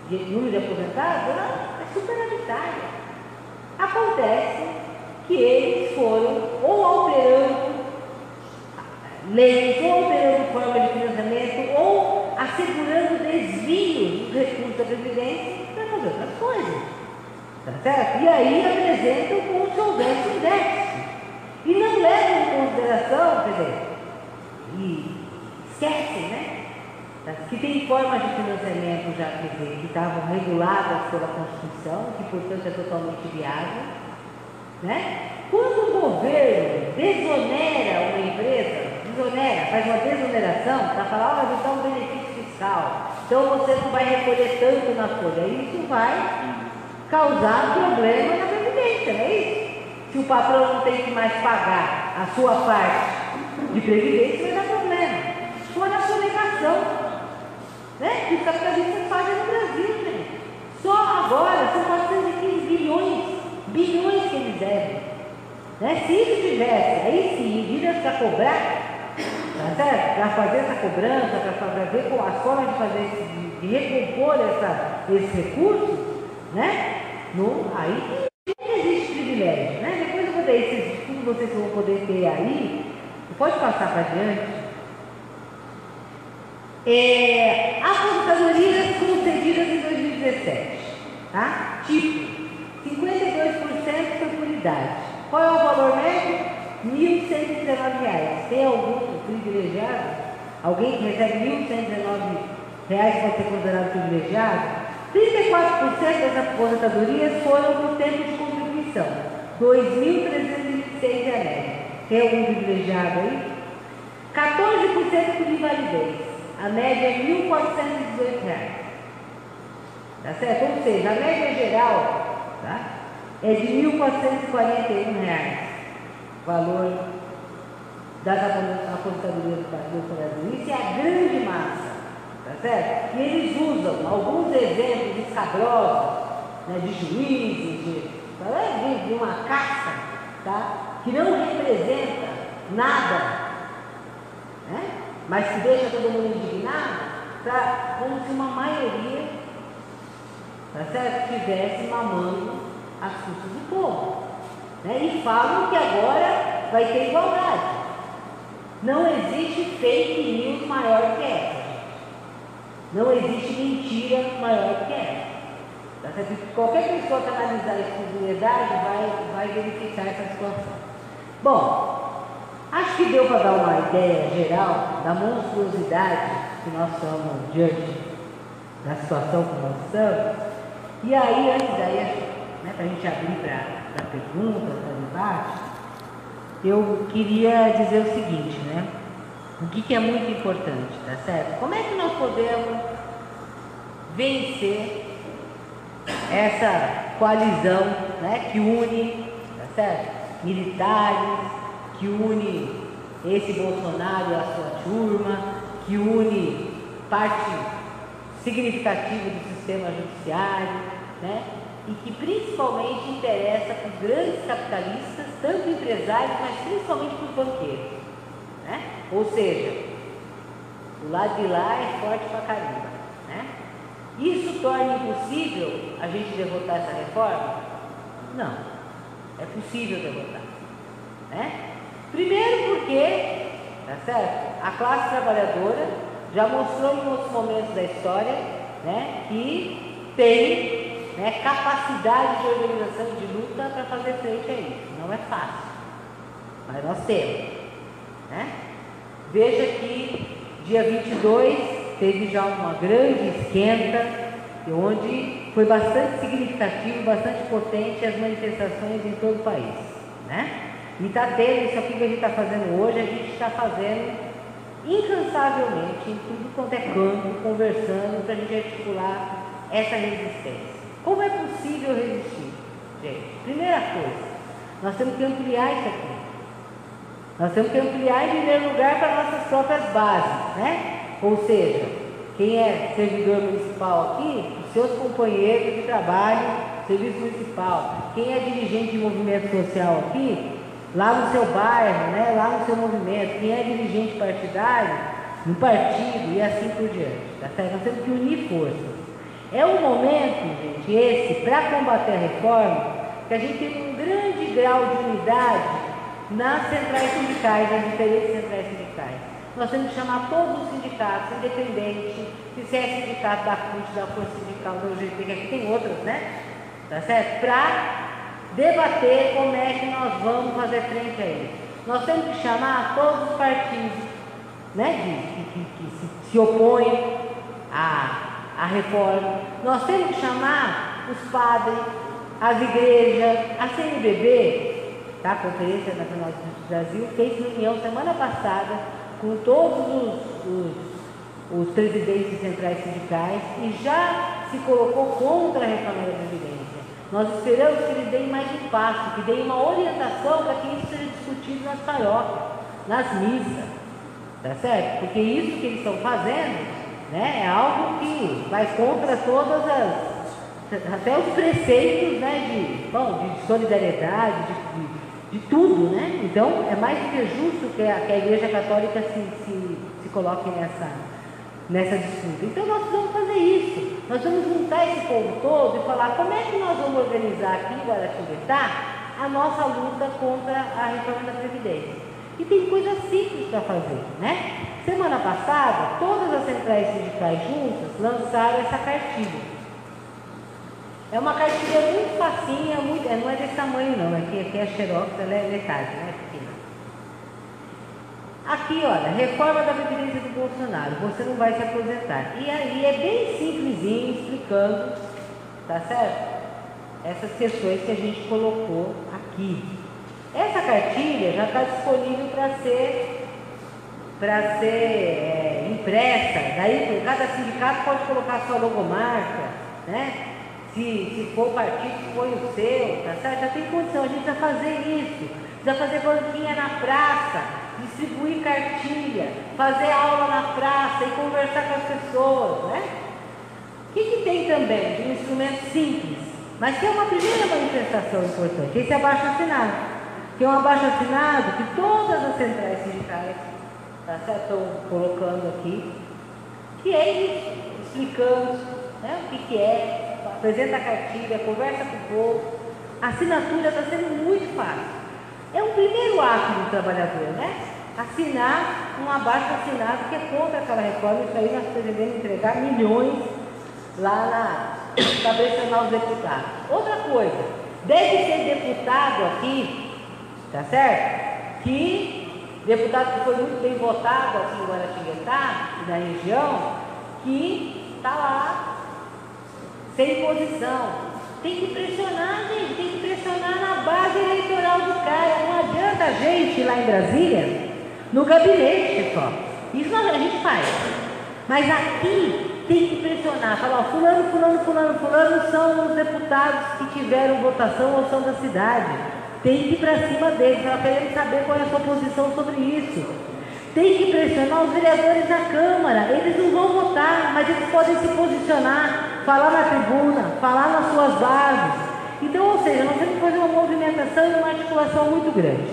número de aposentados, ela é superavitária. Acontece que eles foram ou alterando leis, ou alterando forma de financiamento, ou assegurando desvios dos recursos da Previdência para fazer outras coisas. Tá certo? E aí apresentam como se houvesse um déficit. E não levam em consideração, quer dizer, e esquecem, né? Que tem formas de financiamento já, quer dizer, que estavam reguladas pela Constituição, que portanto é totalmente viável, né? Quando o governo desonera uma empresa, faz uma desoneração para falar, olha, vou dar um benefício fiscal, então você não vai recolher tanto na folha, isso vai causar problema na Previdência, não é isso? Se o patrão não tem que mais pagar a sua parte de Previdência, vai dar problema. Fora a sonegação, né? Que os capitalistas fazem no Brasil, gente. Só agora são 415 bilhões que eles devem. Né? Se isso tivesse, aí sim, medidas para cobrar, tá certo? Para fazer essa cobrança, para ver com as formas de fazer, de recompor esses recursos, né? Aí não existe privilégio, né? Depois eu vou dar esses estudos, vocês vão poder ter aí, pode passar para adiante. Aposentadorias concedidas em 2017, tá? Tipo, 52% foi por idade. Qual é o valor médio? R$ 1.119. Tem algum privilegiado? Alguém que recebe R$ 1.119 pode ser considerado privilegiado? 34% das aposentadorias foram por tempo de contribuição. R$ 2.326 a média. Tem algum privilegiado aí? 14% por invalidez. A média é R$ 1.418. Tá certo? Ou seja, a média geral, é de R$ 1.441. Valor das aposentadorias do Brasil. Isso é a grande massa, tá certo? E eles usam alguns exemplos escabrosos, né, de juízes, de uma caça, tá? Que não representa nada, né? Mas que deixa todo mundo indignado, como se uma maioria, tá certo, estivesse mamando as custas do povo, né? E falam que agora vai ter igualdade. Não existe fake news maior que essa, gente. Não existe mentira maior que essa. Tá certo? Qualquer pessoa que analisar isso com verdade vai verificar essa situação. Bom, acho que deu para dar uma ideia geral da monstruosidade que nós estamos diante da situação que nós estamos. E aí, antes daí, né, para a gente abrir para perguntas, para debate, eu queria dizer o seguinte, né? O que é muito importante, tá certo? Como é que nós podemos vencer essa coalizão, né, que une, tá certo? Militares, que une esse Bolsonaro e a sua turma, que une parte significativa do sistema judiciário, né? E que principalmente interessa para os grandes capitalistas, tanto empresários, mas principalmente para os banqueiros, né? Ou seja, o lado de lá é forte pra caramba, né? Isso torna impossível a gente derrotar essa reforma? Não, é possível derrotar, né? Primeiro porque, tá certo? A classe trabalhadora já mostrou em outros momentos da história, né, que tem, né, capacidade de organização de luta para fazer frente a isso. Não é fácil, mas nós temos, né? Veja que dia 22 teve já uma grande esquenta, onde foi bastante significativo, bastante potente as manifestações em todo o país, né? E está tendo isso aqui que a gente está fazendo hoje, a gente está fazendo incansavelmente, em tudo quanto é canto, conversando para a gente articular essa resistência. Como é possível resistir? Gente, primeira coisa, nós temos que ampliar isso aqui. Nós temos que ampliar em primeiro lugar para nossas próprias bases, né? Ou seja, quem é servidor municipal aqui, os seus companheiros de trabalho, serviço municipal. Quem é dirigente de movimento social aqui, lá no seu bairro, né? Lá no seu movimento. Quem é dirigente partidário, no partido e assim por diante. Tá certo? Nós temos que unir forças. É um momento, gente, esse, para combater a reforma, que a gente tem um grande grau de unidade nas centrais sindicais, nas diferentes centrais sindicais. Nós temos que chamar todos os sindicatos, independente se é sindicato da CUT, da Força Sindical, da UGT, que aqui tem outras, né? Tá certo? Para debater como é que nós vamos fazer frente a isso. Nós temos que chamar todos os partidos, né, que se opõem à reforma. Nós temos que chamar os padres, as igrejas, a CNBB, tá? A Conferência Nacional do Brasil, fez reunião semana passada com todos os presidentes de centrais sindicais e já se colocou contra a reforma da Previdência. Nós esperamos que eles deem mais um passo, que deem uma orientação para que isso seja discutido nas paróquias, nas missas, tá certo? Porque isso que eles estão fazendo, né, é algo que vai contra todas até os preceitos, né, de solidariedade, de tudo, né? Então é mais do que justo que a Igreja Católica se coloque nessa disputa. Então nós vamos fazer isso. Nós vamos juntar esse povo todo e falar como é que nós vamos organizar aqui em Guaratinguetá a nossa luta contra a reforma da Previdência. E tem coisa simples para fazer, né? Semana passada, todas as centrais sindicais juntas lançaram essa cartilha. É uma cartilha muito facinha, não é desse tamanho não, aqui é xerox, ela é metade, né? Pequena. Aqui, olha, reforma da Previdência do Bolsonaro, você não vai se aposentar. E aí é bem simplesinho, explicando, tá certo? Essas questões que a gente colocou aqui. Essa cartilha já está disponível para ser impressa, daí cada sindicato pode colocar sua logomarca, né? Se for o partido, põe o seu, tá certo? Já tem condição, a gente precisa fazer isso, precisa fazer banquinha na praça, distribuir cartilha, fazer aula na praça e conversar com as pessoas, né? O que tem também de um instrumento simples, mas que é uma primeira manifestação importante? Esse abaixo-assinado, que é um abaixo-assinado que todas as centrais sindicais, tá certo? Estou colocando aqui, que é isso, explicando, né, o que é, apresenta a cartilha, conversa com o povo. A assinatura está sendo muito fácil. É um primeiro ato do trabalhador, né? Assinar um abaixo-assinado que é contra aquela reforma. Isso aí nós pretendemos entregar milhões lá na pressionar os deputados. Outra coisa, deve ser deputado aqui, tá certo? Que deputado que foi muito bem votado aqui em Guaratinguetá, na região, que está lá sem posição. Tem que pressionar, gente, tem que pressionar na base eleitoral do cara. Não adianta a gente ir lá em Brasília, no gabinete só. Isso a gente faz. Mas aqui tem que pressionar, falar, ó, fulano são os deputados que tiveram votação ou são da cidade. Tem que ir para cima deles, ela querendo saber qual é a sua posição sobre isso. Tem que pressionar os vereadores da Câmara, eles não vão votar, mas eles podem se posicionar, falar na tribuna, falar nas suas bases. Então, ou seja, nós temos que fazer uma movimentação e uma articulação muito grande.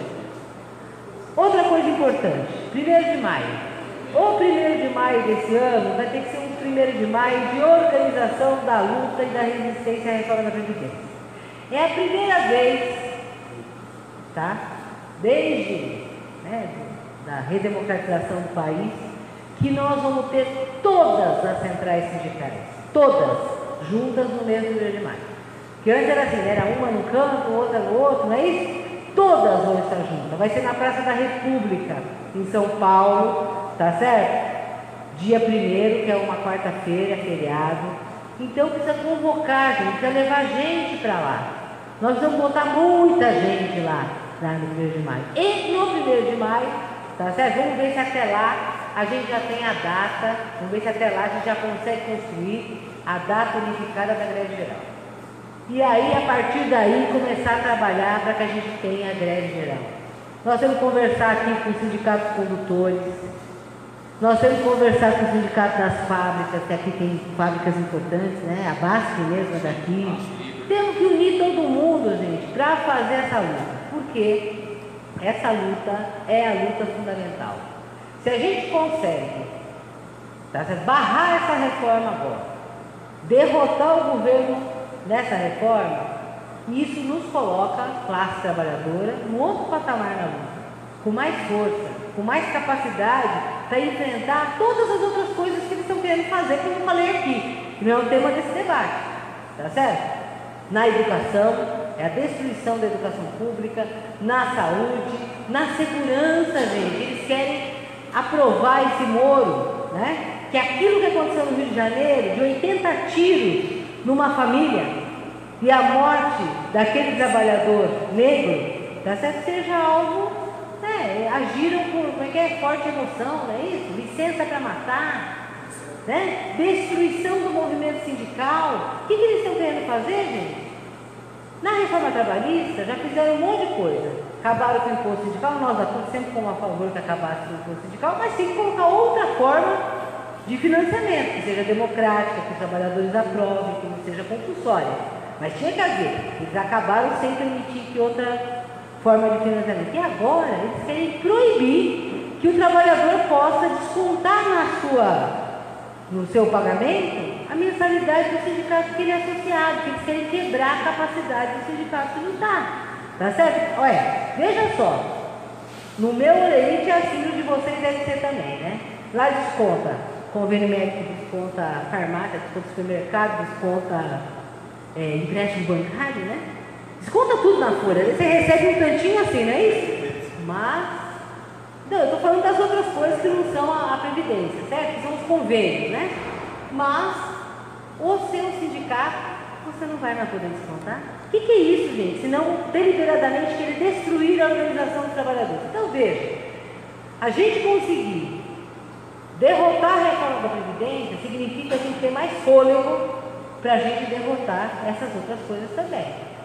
Outra coisa importante, 1º de maio. O 1º de maio desse ano vai ter que ser um 1º de maio de organização da luta e da resistência à reforma da Previdência. É a primeira vez, tá? Desde, né, da redemocratização do país, que nós vamos ter todas as centrais sindicais, todas, juntas no mesmo 1º de maio. Que antes era assim, era uma no canto, outra no outro, não é isso? Todas vão estar juntas. Vai ser na Praça da República, em São Paulo, tá certo? Dia 1º, que é uma quarta-feira, feriado. Então precisa convocar, gente, precisa levar gente para lá. Nós vamos botar muita gente lá no 1º de maio. E no 1º de maio, tá certo? Vamos ver se até lá a gente já tem a data, vamos ver se até lá a gente já consegue construir a data unificada da greve geral. E aí, a partir daí, começar a trabalhar para que a gente tenha a greve geral. Nós temos que conversar aqui com os sindicatos condutores, nós temos que conversar com os sindicatos das fábricas, que aqui tem fábricas importantes, né? A BASF mesmo é daqui. Temos que unir todo mundo, gente, para fazer essa luta, porque essa luta é a luta fundamental. Se a gente consegue, tá, barrar essa reforma agora, derrotar o governo nessa reforma, isso nos coloca, classe trabalhadora, num outro patamar na luta, com mais força, com mais capacidade para enfrentar todas as outras coisas que eles estão querendo fazer, que eu não falei aqui, que não é o tema desse debate, tá certo? Na educação, é a destruição da educação pública, na saúde, na segurança, gente. Eles querem aprovar esse Moro, né? Que aquilo que aconteceu no Rio de Janeiro, de 80 tiros numa família, e a morte daquele trabalhador negro, tá certo? Seja algo, né? Agiram por, como é que é? Forte emoção, não é isso? Licença para matar, né? Destruição do movimento sindical. O que eles estão querendo fazer, gente? Na reforma trabalhista já fizeram um monte de coisa. Acabaram com o imposto sindical, nós atuamos sempre como a favor que acabasse com o imposto sindical, mas tem que colocar outra forma de financiamento, que seja democrática, que os trabalhadores aprovem, que não seja compulsória. Mas tinha que haver. Eles acabaram sem permitir que outra forma de financiamento. E agora eles querem proibir que o trabalhador possa descontar no seu pagamento a mensalidade do sindicato que ele é associado, que eles querem quebrar a capacidade do sindicato de lutar. Tá certo? Olha, veja só, no meu leite é assim, o de vocês deve ser também, né? Lá desconta convênio médico, desconta farmácia, desconta supermercado, desconta empréstimo bancário, né? Desconta tudo na folha, você recebe um tantinho assim, não é isso? Mas, não, eu estou falando das outras coisas que não são a Previdência, certo? Que são os convênios, né? Mas, o seu sindicato, você não vai mais poder descontar? O que é isso, gente? Senão, deliberadamente, querer destruir a organização dos trabalhadores. Então, veja, a gente conseguir derrotar a reforma da Previdência significa a gente ter mais fôlego para a gente derrotar essas outras coisas também.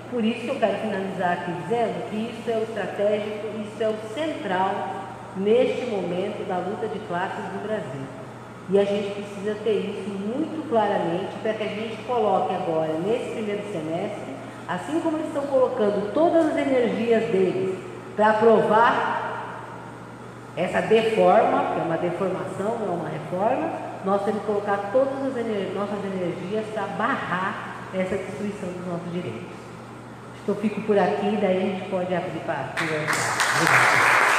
Por isso que eu quero finalizar aqui dizendo que isso é o estratégico, isso é o central neste momento da luta de classes do Brasil. E a gente precisa ter isso muito claramente para que a gente coloque agora, nesse primeiro semestre, assim como eles estão colocando todas as energias deles para aprovar essa deforma, que é uma deformação, não é uma reforma, nós temos que colocar todas as nossas energias para barrar essa destruição dos nossos direitos. Então, eu fico por aqui, daí a gente pode abrir para conversar.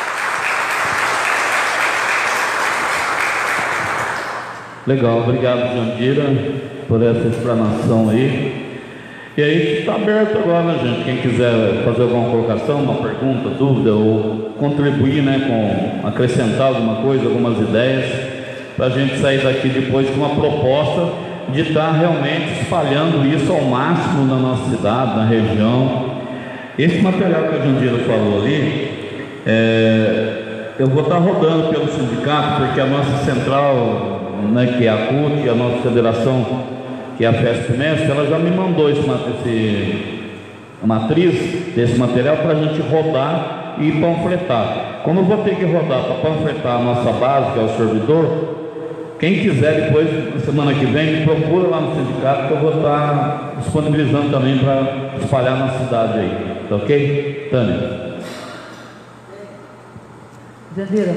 Legal, obrigado, Jandira, por essa explanação aí. E aí está aberto agora, né, gente? Quem quiser fazer alguma colocação, uma pergunta, dúvida, ou contribuir, né, com acrescentar alguma coisa, algumas ideias, para a gente sair daqui depois com uma proposta de estar realmente espalhando isso ao máximo na nossa cidade, na região. Esse material que a Jandira falou ali, eu vou estar rodando pelo sindicato, porque a nossa central, né, que é a CUT, a nossa federação, que é a FESP-MESP, ela já me mandou a matriz desse material para a gente rodar e panfletar. Como eu vou ter que rodar para panfletar a nossa base, que é o servidor, quem quiser depois, na semana que vem, me procura lá no sindicato, que eu vou estar disponibilizando também para espalhar na cidade aí. Tá ok? Tânia. Jandira,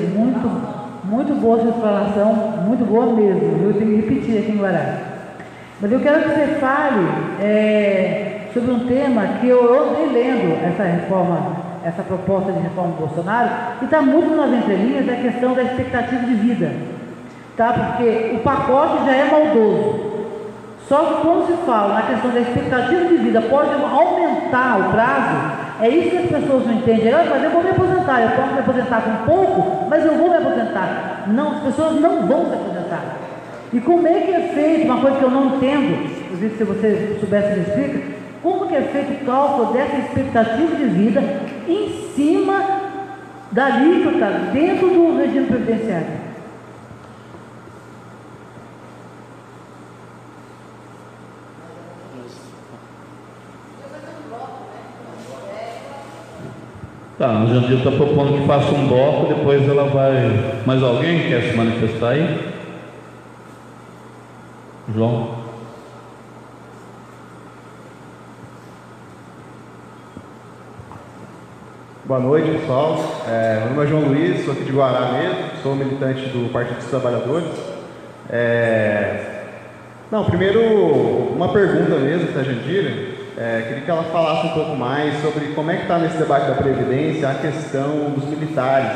muito boa sua explanação, muito boa mesmo. Eu tenho que repetir aqui em Guará. Mas eu quero que você fale sobre um tema que eu andei lendo essa reforma, essa proposta de reforma do Bolsonaro, e está muito nas entrelinhas a questão da expectativa de vida. Tá? Porque o pacote já é maldoso. Só que quando se fala na questão da expectativa de vida, pode aumentar o prazo, é isso que as pessoas não entendem. Mas eu vou me aposentar, eu posso me aposentar com pouco, mas eu vou me aposentar. Não, as pessoas não vão se aposentar. E como é que é feito, uma coisa que eu não entendo, inclusive se você soubesse me explica, como que é feito o cálculo dessa expectativa de vida em cima da alíquota dentro do regime previdenciário? Tá, a Jandira está propondo que faça um bloco, depois ela vai... Mais alguém quer se manifestar aí? João? Boa noite, pessoal. Meu nome é João Luiz, sou aqui de Guará mesmo, sou militante do Partido dos Trabalhadores. Não, primeiro, uma pergunta mesmo para a Jandira. Queria que ela falasse um pouco mais sobre como é que está nesse debate da Previdência a questão dos militares,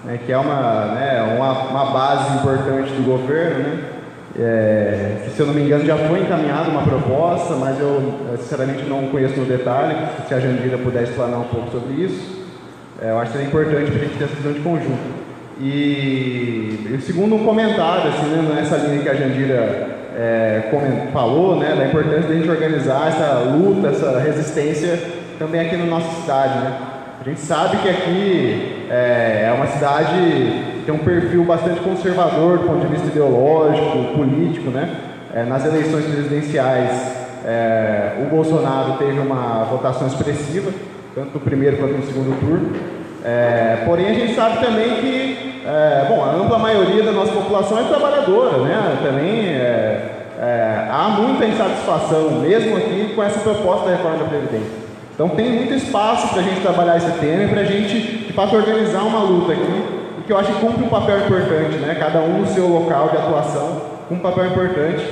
né, que é uma base importante do governo, né, que, se eu não me engano, já foi encaminhada uma proposta, mas eu sinceramente não conheço no detalhe. Se a Jandira puder explanar um pouco sobre isso, eu acho que seria importante para a gente ter essa visão de conjunto. E segundo um comentário, assim, né, nessa linha que a Jandira falou, né, da importância da gente organizar essa luta, essa resistência também aqui na nossa cidade, né? A gente sabe que aqui é uma cidade que tem um perfil bastante conservador do ponto de vista ideológico, político, né? Nas eleições presidenciais, o Bolsonaro teve uma votação expressiva, tanto no primeiro quanto no segundo turno. Porém, a gente sabe também que a ampla maioria da nossa população é trabalhadora, né? Também há muita insatisfação, mesmo aqui, com essa proposta da reforma da Previdência. Então tem muito espaço para a gente trabalhar esse tema e para a gente, de fato, organizar uma luta aqui, e que eu acho que cumpre um papel importante, né? Cada um no seu local de atuação, cumpre um papel importante.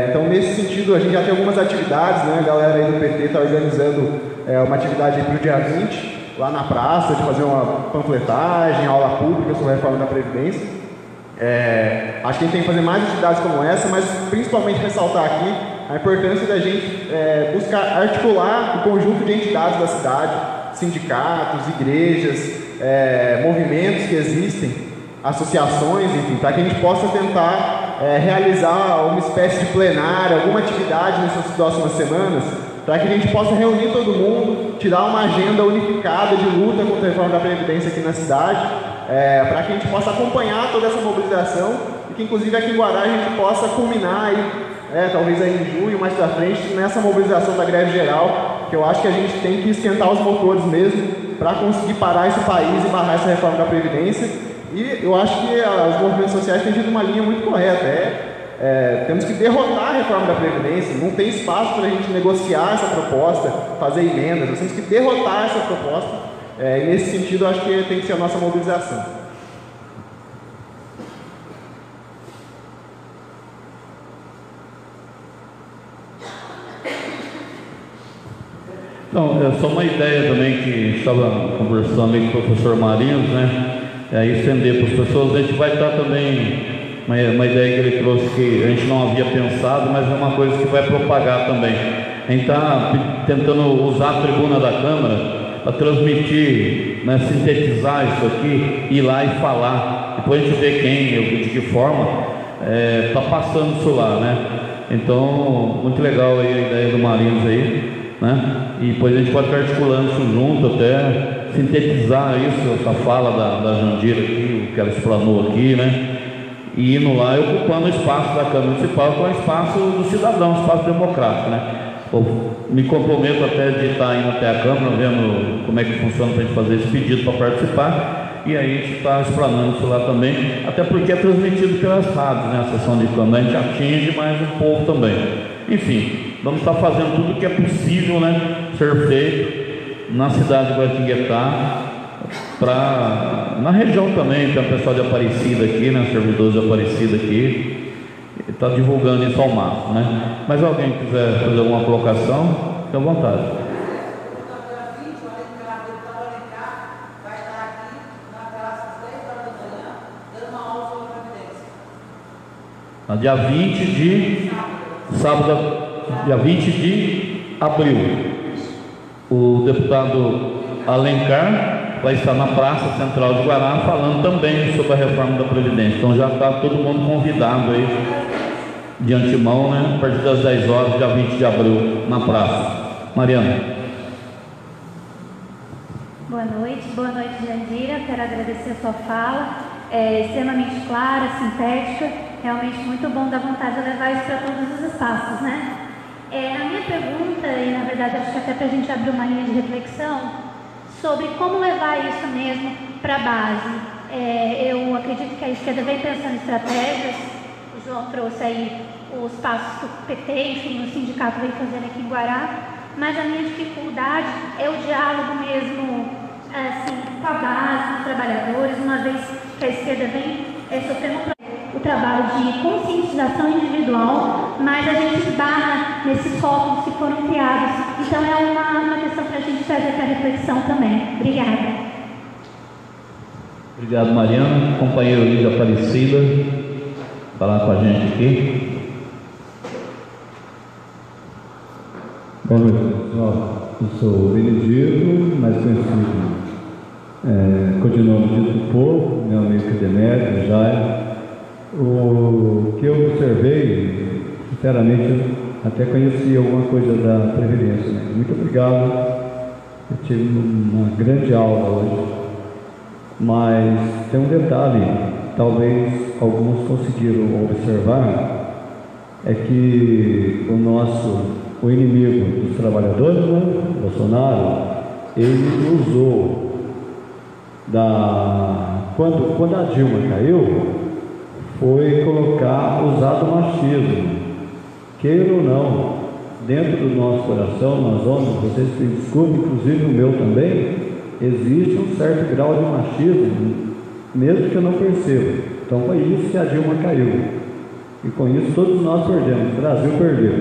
Então, nesse sentido, a gente já tem algumas atividades, né? A galera aí do PT está organizando uma atividade para o dia 20, lá na praça, de fazer uma panfletagem, aula pública sobre a reforma da Previdência. Acho que a gente tem que fazer mais atividades como essa, mas principalmente ressaltar aqui a importância da gente buscar articular o conjunto de entidades da cidade, sindicatos, igrejas, movimentos que existem, associações, enfim, para que a gente possa tentar realizar uma espécie de plenária, alguma atividade nessas próximas semanas, para que a gente possa reunir todo mundo, tirar uma agenda unificada de luta contra a reforma da Previdência aqui na cidade, para que a gente possa acompanhar toda essa mobilização e que, inclusive, aqui em Guará a gente possa culminar aí, talvez aí em junho, mais para frente, nessa mobilização da greve geral, que eu acho que a gente tem que esquentar os motores mesmo, para conseguir parar esse país e barrar essa reforma da Previdência. E eu acho que os movimentos sociais têm tido uma linha muito correta. Temos que derrotar a reforma da Previdência, não tem espaço para a gente negociar essa proposta, fazer emendas, nós temos que derrotar essa proposta, e nesse sentido eu acho que tem que ser a nossa mobilização. Então, é só uma ideia também que estava conversando aí com o professor Marinhos, né? Aí estender para as pessoas, a gente vai estar também. Uma ideia que ele trouxe que a gente não havia pensado, mas é uma coisa que vai propagar também. A gente está tentando usar a tribuna da Câmara para transmitir, né, sintetizar isso aqui, ir lá e falar. Depois a gente vê quem, de que forma, está passando isso lá, né? Então, muito legal aí a ideia do Marinhos aí, né? E depois a gente pode estar articulando isso junto, até sintetizar isso, essa fala da Jandira aqui, o que ela explanou aqui, né? E indo lá e ocupando o espaço da Câmara Municipal, que é o espaço do cidadão, o espaço democrático, né? Eu me comprometo até de estar indo até a Câmara, vendo como é que funciona para a gente fazer esse pedido para participar, e aí a gente está explanando isso lá também, até porque é transmitido pelas rádios, né? A sessão de Câmara, a gente atinge mais um pouco também. Enfim, vamos estar fazendo tudo o que é possível, né, ser feito na cidade de Guaratinguetá, na região também, tem o pessoal de Aparecida aqui, né, servidores de Aparecida aqui, está divulgando isso ao máximo, né? Mas alguém quiser fazer alguma colocação, fique à vontade. No dia 20 de sábado, dia 20 de abril, o deputado Alencar vai estar na Praça Central de Guará falando também sobre a reforma da Previdência. Então já está todo mundo convidado aí de antemão, né? A partir das 10 horas, dia 20 de abril, na praça. Mariana. Boa noite, Jandira. Quero agradecer a sua fala, extremamente clara, sintética, realmente muito bom, dá vontade de levar isso para todos os espaços, né? A minha pergunta, e na verdade acho que até para a gente abrir uma linha de reflexão, sobre como levar isso mesmo para a base. Eu acredito que a esquerda vem pensando em estratégias, o João trouxe aí os passos que o PT, enfim, o sindicato vem fazendo aqui em Guará, mas a minha dificuldade é o diálogo mesmo, assim, com a base, com os trabalhadores, uma vez que a esquerda vem sofrendo o trabalho de conscientização individual, mas a gente esbarra nesses rótulos que foram criados. Então é uma questão para a gente trazer para reflexão também. Obrigada. Obrigado, Mariana. Companheiro Lídia Aparecida, falar com a gente aqui. Boa noite, pessoal. Eu sou Benedito, mais conhecido continuando dito do povo, meu amigo Demetrio, Jair. O que eu observei, sinceramente, até conheci alguma coisa da Previdência, né? Muito obrigado, eu tive uma grande aula hoje, mas tem um detalhe, talvez alguns conseguiram observar, é que o inimigo dos trabalhadores, né, Bolsonaro, ele usou quando a Dilma caiu, foi usado o machismo, queira ou não, dentro do nosso coração, nós homens, vocês me desculpem, inclusive o meu também, existe um certo grau de machismo, mesmo que eu não perceba. Então foi isso que a Dilma caiu, e com isso todos nós perdemos, o Brasil perdeu.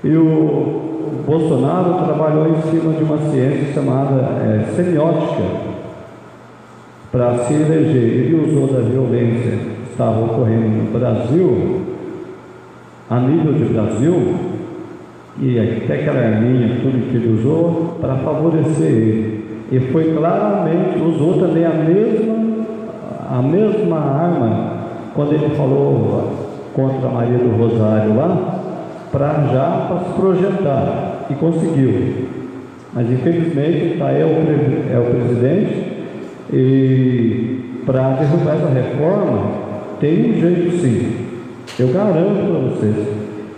E o Bolsonaro trabalhou em cima de uma ciência chamada semiótica para se eleger. Ele usou da violência que estava ocorrendo no Brasil, a nível de Brasil, e até aquela arminha, tudo que ele usou, para favorecer ele. E foi claramente, usou também a mesma arma quando ele falou contra a Maria do Rosário lá, para se projetar, e conseguiu. Mas infelizmente está aí o presidente, e para derrubar essa reforma tem um jeito sim. Eu garanto para vocês,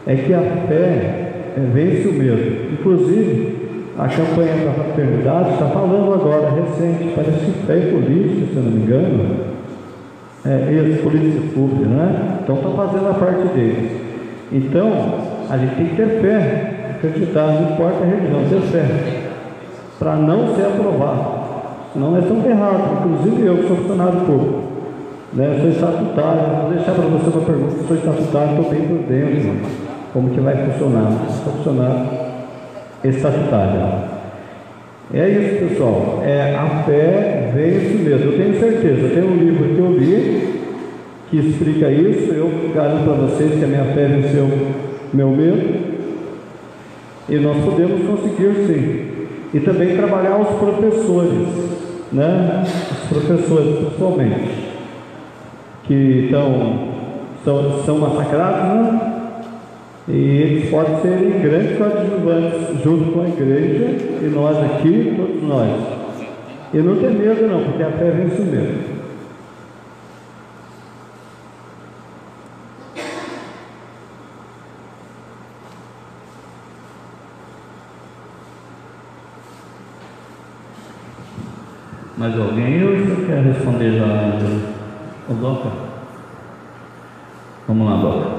é que a fé vence o medo. Inclusive, a campanha da fraternidade está falando agora, recente, parece que é política, se eu não me engano, ex-política pública, né? Então está fazendo a parte deles. Então, a gente tem que ter fé, acreditar, não importa a religião, ter fé, para não ser aprovado. Senão nós estamos errados, inclusive eu que sou funcionário público, né? Eu sou estatutário, vou deixar para você uma pergunta, eu sou estatutário, estou bem por dentro, como que vai funcionar, sou funcionário estatutário. É isso, pessoal, a fé vem isso mesmo, eu tenho certeza, eu tenho um livro que eu li, que explica isso, eu garanto para vocês que a minha fé venceu meu medo, e nós podemos conseguir sim. E também trabalhar os professores, né? Os professores, principalmente, que são massacrados, né? E eles podem ser grandes coadjuvantes junto com a igreja e nós aqui, todos nós. E não tem medo não, porque a fé vence o medo. Mais alguém ou você quer responder já, o Doca? Vamos lá, Doca.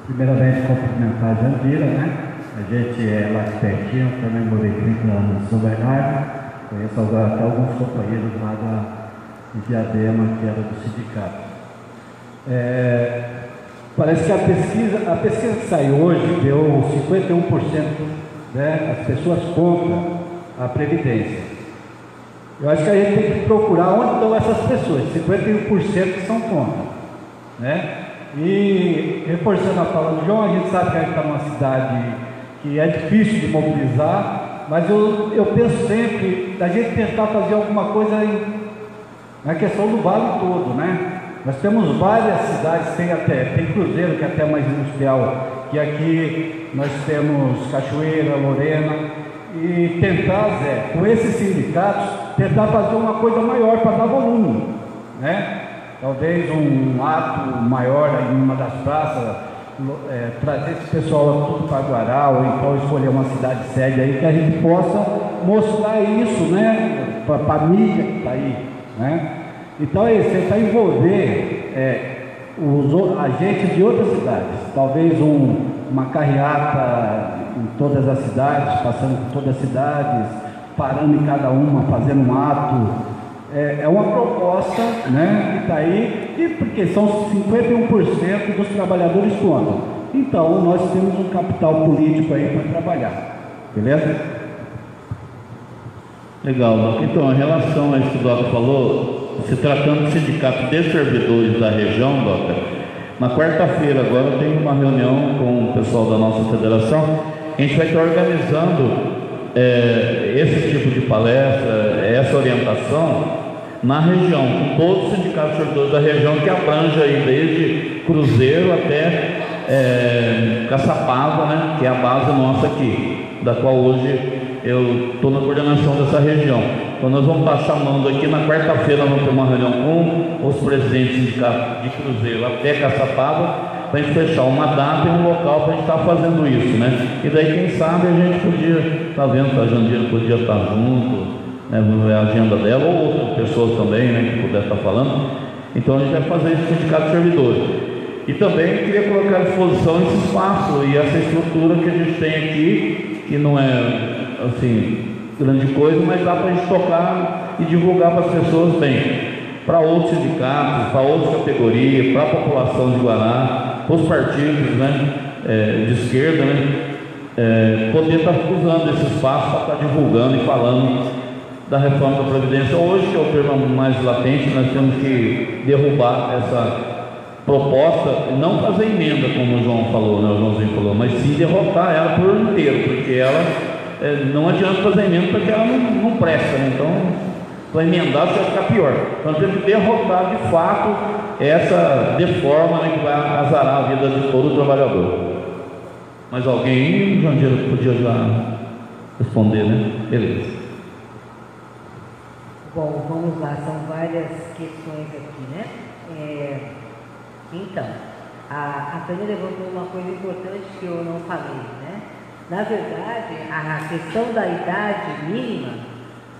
Primeiramente, cumprimentar a Jandira, né? A gente é lá de pertinho, também morei 30 anos em São Bernardo, conheço agora até alguns companheiros lá de Diadema, que era do sindicato. Parece que a pesquisa que saiu hoje deu 51%, né? As pessoas contra a Previdência. Eu acho que a gente tem que procurar onde estão essas pessoas, 51% que são contra, né? E reforçando a fala do João, a gente sabe que a gente está numa cidade que é difícil de mobilizar, mas eu penso sempre da gente tentar fazer alguma coisa na questão do vale todo, né? Nós temos várias cidades, tem Cruzeiro, que é até mais industrial, que aqui nós temos Cachoeira, Lorena, e tentar, Zé, com esses sindicatos, tentar fazer uma coisa maior para dar volume, né? Talvez um ato maior em uma das praças, trazer esse pessoal tudo para Guará, ou então escolher uma cidade sede aí, que a gente possa mostrar isso, né? Para a mídia que está aí, né? Então é isso, tentar envolver os agentes de outras cidades, talvez uma carreata em todas as cidades, passando por todas as cidades, parando em cada uma, fazendo um ato. É uma proposta, né, que está aí, e porque são 51% dos trabalhadores contra. Então, nós temos um capital político aí para trabalhar. Beleza? Legal, Doc. Então, em relação a isso que o Doc falou, se tratando do sindicato de servidores da região, Doc, na quarta-feira agora eu tenho uma reunião com o pessoal da nossa federação. A gente vai estar organizando esse tipo de palestra, essa orientação na região, com todos os sindicatos de servidores da região, que abrange aí desde Cruzeiro até Caçapava, né, que é a base nossa aqui, da qual hoje eu estou na coordenação dessa região. Então nós vamos estar chamando aqui na quarta-feira, vamos ter uma reunião com os presidentes do sindicato de Cruzeiro até Caçapava, para a gente fechar uma data e um local para a gente estar fazendo isso, né? E daí, quem sabe, a gente podia estar vendo que a Jandira podia estar junto, né? Vamos ver a agenda dela, ou outras pessoas também, né, que puder estar falando. Então a gente vai fazer esse sindicato de servidores. E também queria colocar à disposição esse espaço e essa estrutura que a gente tem aqui, que não é, assim, grande coisa, mas dá para a gente tocar e divulgar para as pessoas bem. Para outros sindicatos, para outras categorias, para a população de Guará, para os partidos, né, de esquerda, né, poder estar usando esse espaço para estar divulgando e falando da reforma da Previdência. Hoje, que é o termo mais latente, nós temos que derrubar essa proposta, não fazer emenda, como o João falou, né, o Joãozinho falou, mas sim derrotar ela por inteiro, porque ela não adianta fazer emenda porque ela não presta, né? Então, para emendar, você vai ficar pior. Então, temos que derrotar de fato essa deforma, né, que vai azarar a vida de todo trabalhador. Mas alguém, Jandira, podia já responder, né? Beleza. Bom, vamos lá, são várias questões aqui, né? Então, a Tânia levantou uma coisa importante que eu não falei, né? Na verdade, a questão da idade mínima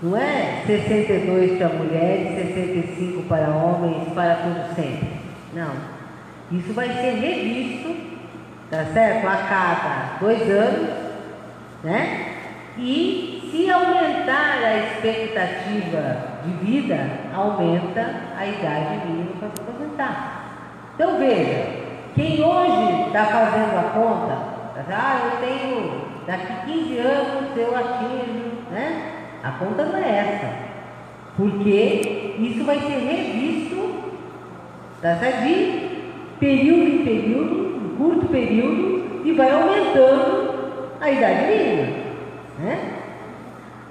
não é 62 para mulheres, 65 para homens, para todo sempre. Não. Isso vai ser revisto, tá certo? A cada 2 anos, né? E se aumentar a expectativa de vida, aumenta a idade mínima para se aposentar. Então veja, quem hoje está fazendo a conta, eu tenho, daqui 15 anos eu atingo, né? A conta não é essa, porque isso vai ser revisto, tá certo? De período em período, em curto período, e vai aumentando a idade mínima, né?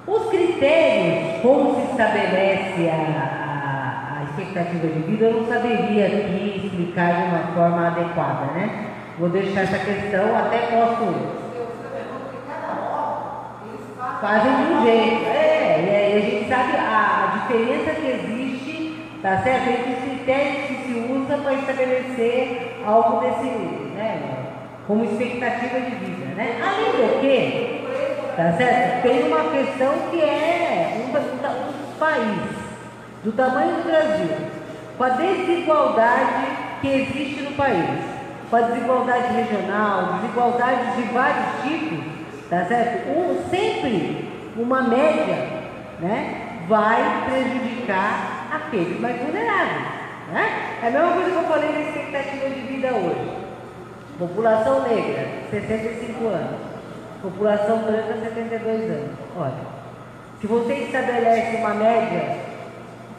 Os critérios, como se estabelece a expectativa de vida, eu não saberia aqui explicar de uma forma adequada, né? Vou deixar essa questão, até posso. Fazem de um jeito. E a gente sabe a diferença que existe, tá certo? Entre os critérios que se usa para estabelecer algo desse, né? Como expectativa de vida, né? Além do que, tá certo? Tem uma questão que é um dos países, do tamanho do Brasil, com a desigualdade que existe no país, com a desigualdade regional, desigualdades de vários tipos, tá certo? Sempre uma média, né, vai prejudicar aqueles mais vulneráveis, né? É a mesma coisa que eu falei da expectativa de vida hoje. População negra, 65 anos. População branca, 72 anos. Olha, se você estabelece uma média,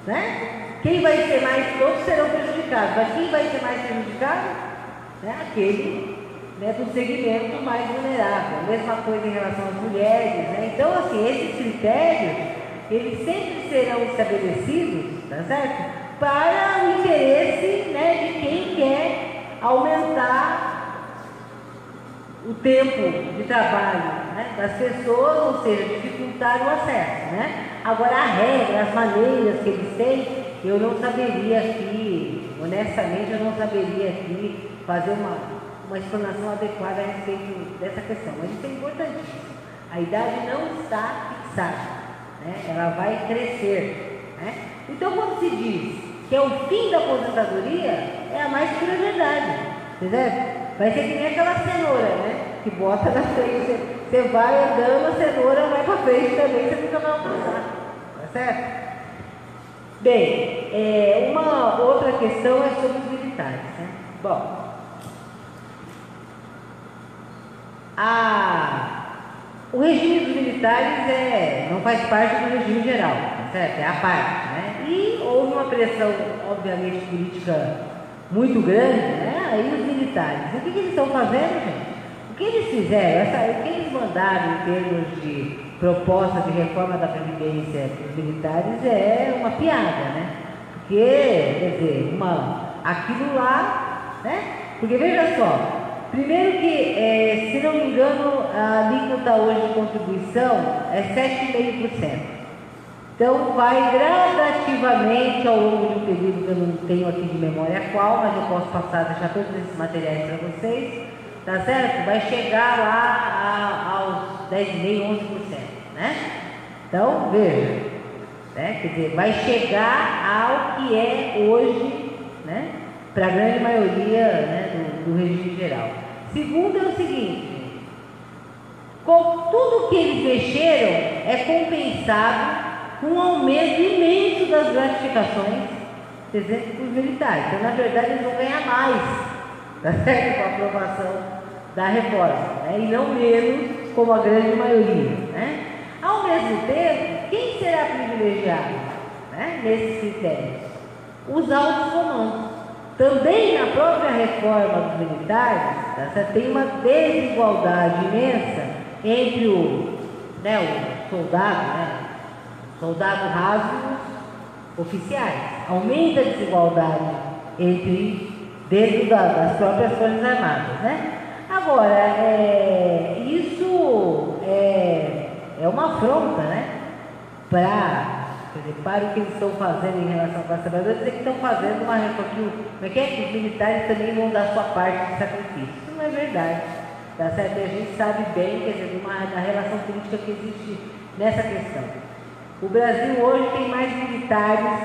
né? Quem vai ser mais, todos serão prejudicados, mas quem vai ser mais prejudicado? Né? Aquele, né, do segmento mais vulnerável. A mesma coisa em relação às mulheres, né? Então, assim, esses critérios, eles sempre serão estabelecidos, tá certo? Para o interesse, né, de quem quer aumentar o tempo de trabalho, né, das pessoas, ou seja, dificultar o acesso, né? Agora, a regra, as maneiras que eles têm, eu não saberia aqui, honestamente, eu não saberia aqui fazer uma explanação adequada a respeito dessa questão, mas isso é importantíssimo. A idade não está fixada, né? Ela vai crescer, né? Então, quando se diz que é o fim da aposentadoria, é a mais pura verdade, entendeu? Vai ser que nem aquela cenoura, né? Que bota na frente, você vai andando, a cenoura vai para frente também, você nunca vai alcançar, tá certo? Bem, uma outra questão é sobre os militares, né? Bom, o regime dos militares não faz parte do regime geral, tá certo? É a parte, né? E houve uma pressão, obviamente, política muito grande, né? Aí os militares, o que eles estão fazendo, gente? O que eles fizeram, o que eles mandaram em termos de proposta de reforma da Previdência para os militares é uma piada, né? Porque, quer dizer, aquilo lá, né? Porque veja só, primeiro que, se não me engano, a alíquota hoje de contribuição é 7,5%. Então, vai gradativamente ao longo de um período que eu não tenho aqui de memória qual, mas eu posso deixar todos esses materiais para vocês, tá certo? Vai chegar lá aos 10,5%, 11%, né? Então, veja, né? Quer dizer, vai chegar ao que é hoje, né? Para a grande maioria, né, do regime geral. Segundo é o seguinte, tudo que eles mexeram é compensado com um aumento imenso das gratificações, quer dizer, para os militares. Então, na verdade, eles vão ganhar mais, tá certo? Com a aprovação da reforma, né? E não menos, como a grande maioria, né? Ao mesmo tempo, quem será privilegiado, né, nesses critérios? Os altos comandos. Também na própria reforma dos militares, tá, tem uma desigualdade imensa entre o soldado, né? Soldado raso e os oficiais. Aumenta a desigualdade dentro das próprias Forças Armadas, né? Agora, isso é uma afronta, né? Para o que eles estão fazendo em relação aos trabalhadores, eles estão fazendo uma reforma que os militares também vão dar sua parte de sacrifício. Isso não é verdade. tá certo? E a gente sabe bem, quer dizer, da relação política que existe nessa questão. O Brasil hoje tem mais militares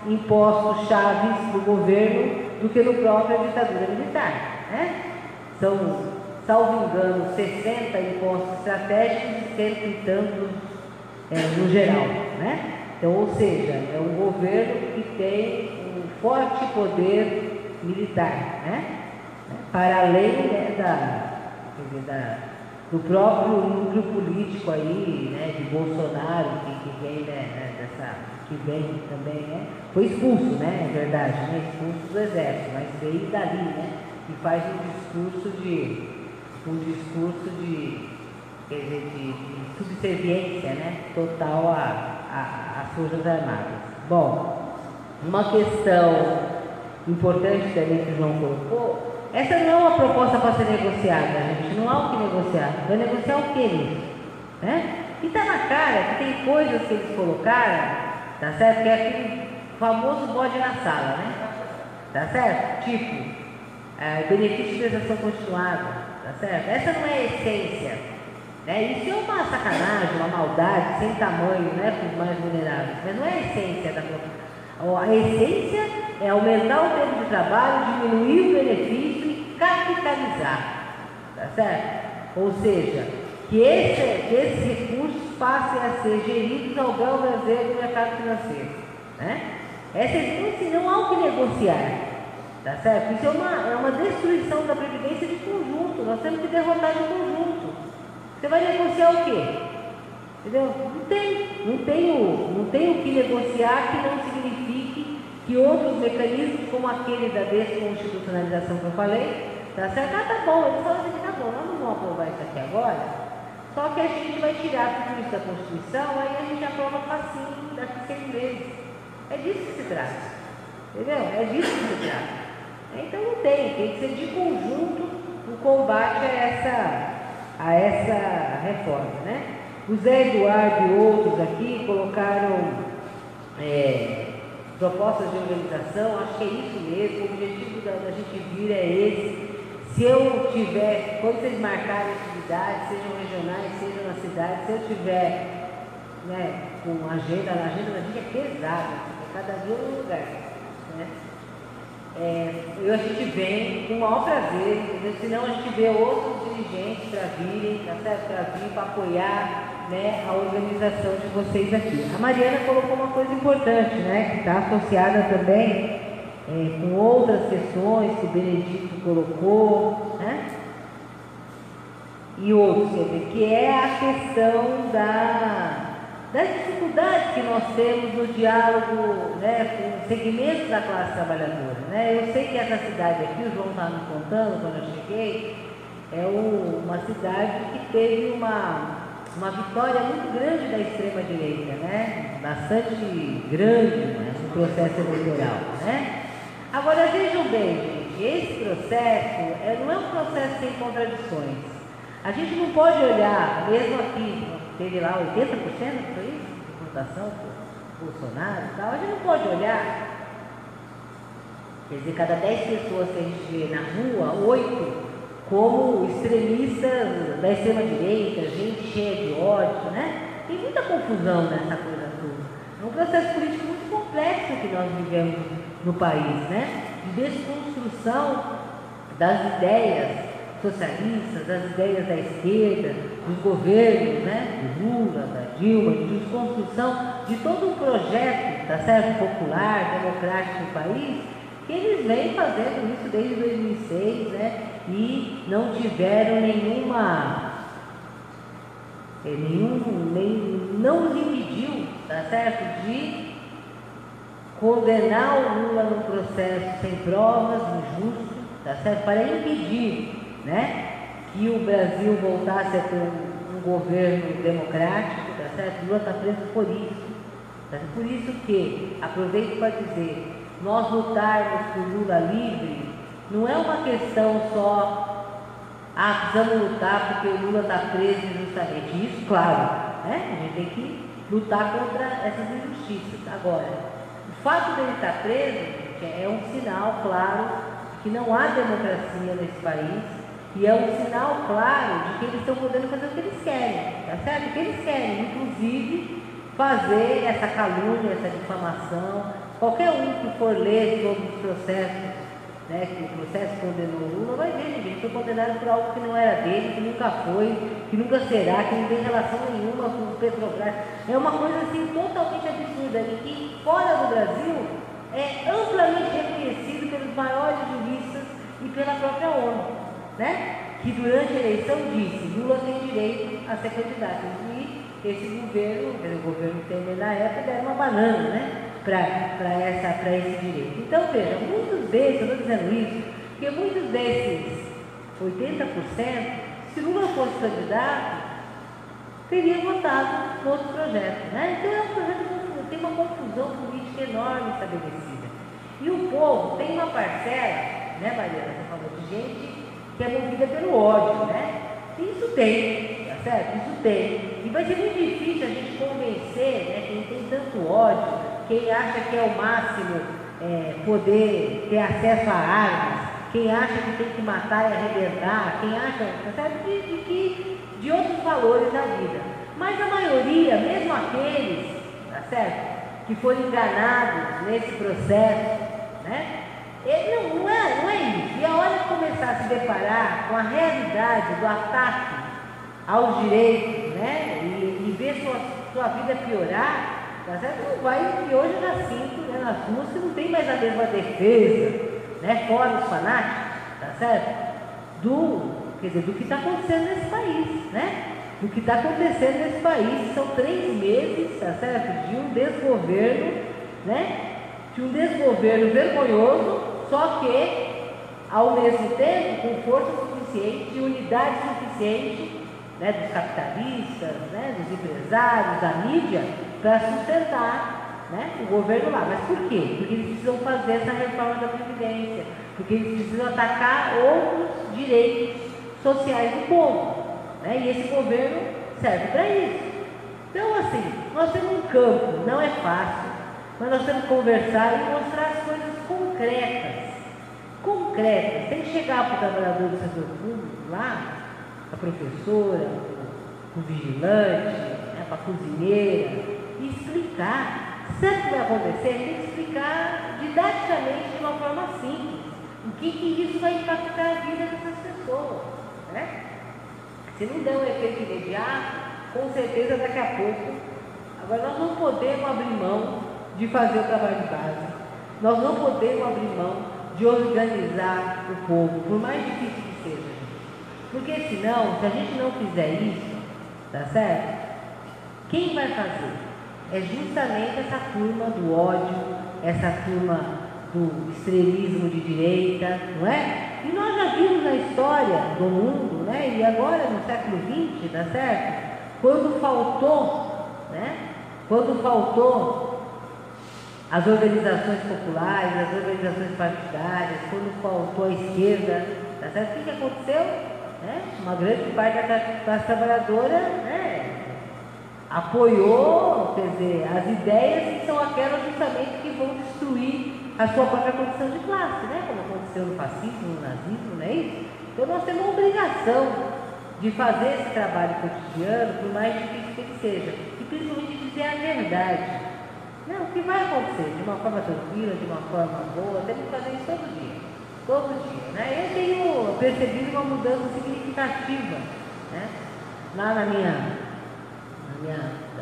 impostos chaves do governo do que no próprio ditadura militar, né? São, salvo engano, 60 impostos estratégicos e 100 e tantos no geral, né? Então, ou seja, é um governo que tem um forte poder militar, né? Para além, né, do próprio núcleo político aí, né, de Bolsonaro, que vem, né, que vem também, né, foi expulso, né, é verdade, né, expulso do exército, mas veio dali, né, e faz um discurso de quer dizer, de subserviência, né, total às Forças Armadas. Bom, uma questão importante também que o João colocou, essa não é uma proposta para ser negociada, gente, não há o que negociar. Vai negociar o que nisso? Né? E está na cara que tem coisas que eles colocaram, tá certo? Que é aquele famoso bode na sala, né? Tá certo? Tipo, o benefício de prestação continuada, tá certo? Essa não é a essência, né? Isso é uma sacanagem, uma maldade sem tamanho, né, para os mais vulneráveis, mas não é a essência da proposta. A essência é aumentar o tempo de trabalho, diminuir o benefício e capitalizar, tá certo? Ou seja, que esses recursos passem a ser geridos ao bel prazer do mercado financeiro, né? Essa essência não há o que negociar, tá certo? Isso é uma destruição da Previdência de conjunto, nós temos que derrotar de conjunto. Você vai negociar o quê? Entendeu? Não tem o que negociar que não signifique que outros mecanismos, como aquele da desconstitucionalização que eu falei, tá certo? Ah, tá bom, eles falam assim, tá bom, nós não vamos aprovar isso aqui agora, só que a gente vai tirar tudo isso da Constituição, aí a gente aprova facinho daqui a 6 meses. É disso que se trata, entendeu? É disso que se trata. Então não tem que ser de conjunto o combate a essa reforma, né? O Zé Eduardo e outros aqui colocaram propostas de organização, acho que é isso mesmo, o objetivo da gente vir é esse. Se eu tiver, quando vocês marcarem atividades, sejam regionais, sejam na cidade, se eu tiver, né, com agenda, a agenda da gente é pesada, cada dia é um lugar, né? A gente vem com o maior prazer, entendeu? Senão a gente vê outros dirigentes para virem, tá certo? Para vir, para apoiar, né, a organização de vocês aqui. A Mariana colocou uma coisa importante, né, que está associada também com outras questões que o Benedito colocou, né, e outros, quer dizer, que é a questão das dificuldades que nós temos no diálogo, né, com segmentos da classe trabalhadora, né. Eu sei que essa cidade aqui, o João estava me contando quando eu cheguei, é uma cidade que teve uma vitória muito grande da extrema-direita, né? Bastante grande, né, no processo eleitoral, né? Agora, vejam bem, gente, esse processo não é um processo sem contradições. A gente não pode olhar, mesmo aqui, teve lá 80%, foi isso? De votação por Bolsonaro e tal, a gente não pode olhar, quer dizer, cada 10 pessoas que a gente vê na rua, 8 como extremistas da extrema-direita, gente cheia de ódio, né? Tem muita confusão nessa coisa toda. É um processo político muito complexo que nós vivemos no país, né? De desconstrução das ideias socialistas, das ideias da esquerda, dos governos, né? Do Lula, da Dilma, de desconstrução de todo um projeto, tá certo? Popular, democrático do país, que eles vêm fazendo isso desde 2006, né? E não tiveram não nos impediu, tá certo, de condenar o Lula num processo sem provas, injusto, tá certo, para impedir, né, que o Brasil voltasse a ter um governo democrático, tá certo? O Lula está preso por isso, tá certo? Por isso que, aproveito para dizer, nós lutarmos por Lula livre não é uma questão só, precisamos lutar porque o Lula está preso injustamente. Isso, claro, né? A gente tem que lutar contra essas injustiças. Agora, o fato dele estar preso, gente, é um sinal claro que não há democracia nesse país E é um sinal claro de que eles estão podendo fazer o que eles querem, tá certo? O que eles querem, inclusive, fazer essa calúnia, essa difamação. Qualquer um que for ler sobre os processos, né, que o processo condenou o Lula, vai ver, gente, ele foi condenado por algo que não era dele, que nunca foi, que nunca será, que não tem relação nenhuma com o Petrobras. É uma coisa assim totalmente absurda e que fora do Brasil é amplamente reconhecido pelos maiores juristas e pela própria ONU, né? Que durante a eleição disse, Lula tem direito a ser candidato. E esse governo, o governo Temer na época, deram uma banana, né? Para esse direito. Então, veja, muitos desses, eu estou dizendo isso, porque muitos desses 80%, se Lula fosse candidato, teria votado no outro projeto, né? Então é um projeto que tem uma confusão política enorme estabelecida. E o povo tem uma parcela, né, Mariana, você falou de gente que é movida pelo ódio, né? Isso tem, tá certo? Isso tem. E vai ser muito difícil a gente convencer, né, quem tem tanto ódio, quem acha que é o máximo poder ter acesso a armas, quem acha que tem que matar e arrebentar, quem acha, tá certo? De outros valores da vida. Mas a maioria, mesmo aqueles, tá certo? Que foram enganados nesse processo, né? Não é isso. E a hora de começar a se deparar com a realidade do ataque aos direitos, né? E ver sua vida piorar, tá certo? Não vai, e hoje eu já sinto, né, nas ruas que não tem mais a mesma defesa, né? Fora os fanáticos, tá certo? Do que está acontecendo nesse país, né? Do que está acontecendo nesse país. São 3 meses, tá certo? De um desgoverno, né? De um desgoverno vergonhoso, só que, ao mesmo tempo, com força suficiente, unidade suficiente, né, dos capitalistas, né, dos empresários, da mídia, para sustentar, né, o governo lá. Mas por quê? Porque eles precisam fazer essa reforma da Previdência, porque eles precisam atacar outros direitos sociais do povo, né, e esse governo serve para isso. Então, assim, nós temos um campo, não é fácil, mas nós temos que conversar e mostrar as coisas concretas, tem que chegar para o trabalhador do setor público lá, a professora, o vigilante, né, para a cozinheira, e explicar. Sabe o que vai acontecer? Tem que explicar didaticamente, de uma forma simples, o que isso vai impactar a vida dessas pessoas, né? Se não der um efeito imediato, com certeza daqui a pouco. Agora, nós não podemos abrir mão de fazer o trabalho de base, nós não podemos abrir mão de organizar o povo, por mais difícil que seja. Porque senão, se a gente não fizer isso, tá certo? Quem vai fazer? É justamente essa turma do ódio, essa turma do extremismo de direita, não é? E nós já vimos na história do mundo, né? E agora no século XX, tá certo? Quando faltou, né? Quando faltou as organizações populares, as organizações partidárias, quando faltou a esquerda, tá certo? O que aconteceu? Né? Uma grande parte da classe trabalhadora, né, apoiou, quer dizer, as ideias que são aquelas justamente que vão destruir a sua própria condição de classe, né? Como aconteceu no fascismo, no nazismo, não é isso? Então nós temos uma obrigação de fazer esse trabalho cotidiano, por mais difícil que ele seja, e principalmente dizer a verdade. Não, o que vai acontecer? De uma forma tranquila, de uma forma boa, temos que fazer isso todo dia, né? Eu tenho percebido uma mudança significativa, né? Lá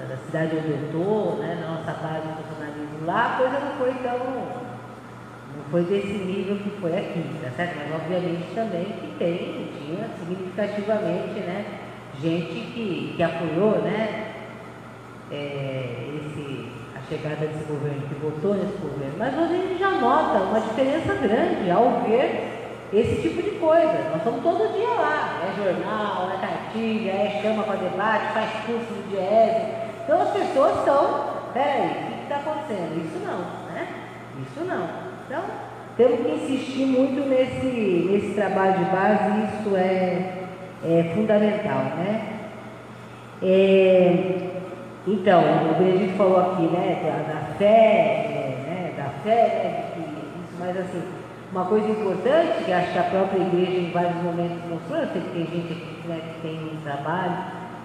da cidade onde eu estou, né? Na nossa base de funcionalismo lá, a coisa não foi desse nível que foi aqui, tá certo? Mas obviamente também que tinha significativamente, né, gente que apoiou, né, a chegada desse governo, que votou nesse governo. Mas hoje a gente já nota uma diferença grande ao ver esse tipo de coisa. Nós estamos todo dia lá, é jornal, é cartilha, é chama para debate, faz curso do DIESE. Então as pessoas estão, peraí, o que está acontecendo? Isso não, né? Isso não. Então, temos que insistir muito nesse trabalho de base, e isso é fundamental, né? Então, o Benedito falou aqui, né, da fé, né, de que isso, mas assim, uma coisa importante, que acho que a própria igreja em vários momentos mostrou, eu sei que tem gente aqui, né, que tem um trabalho,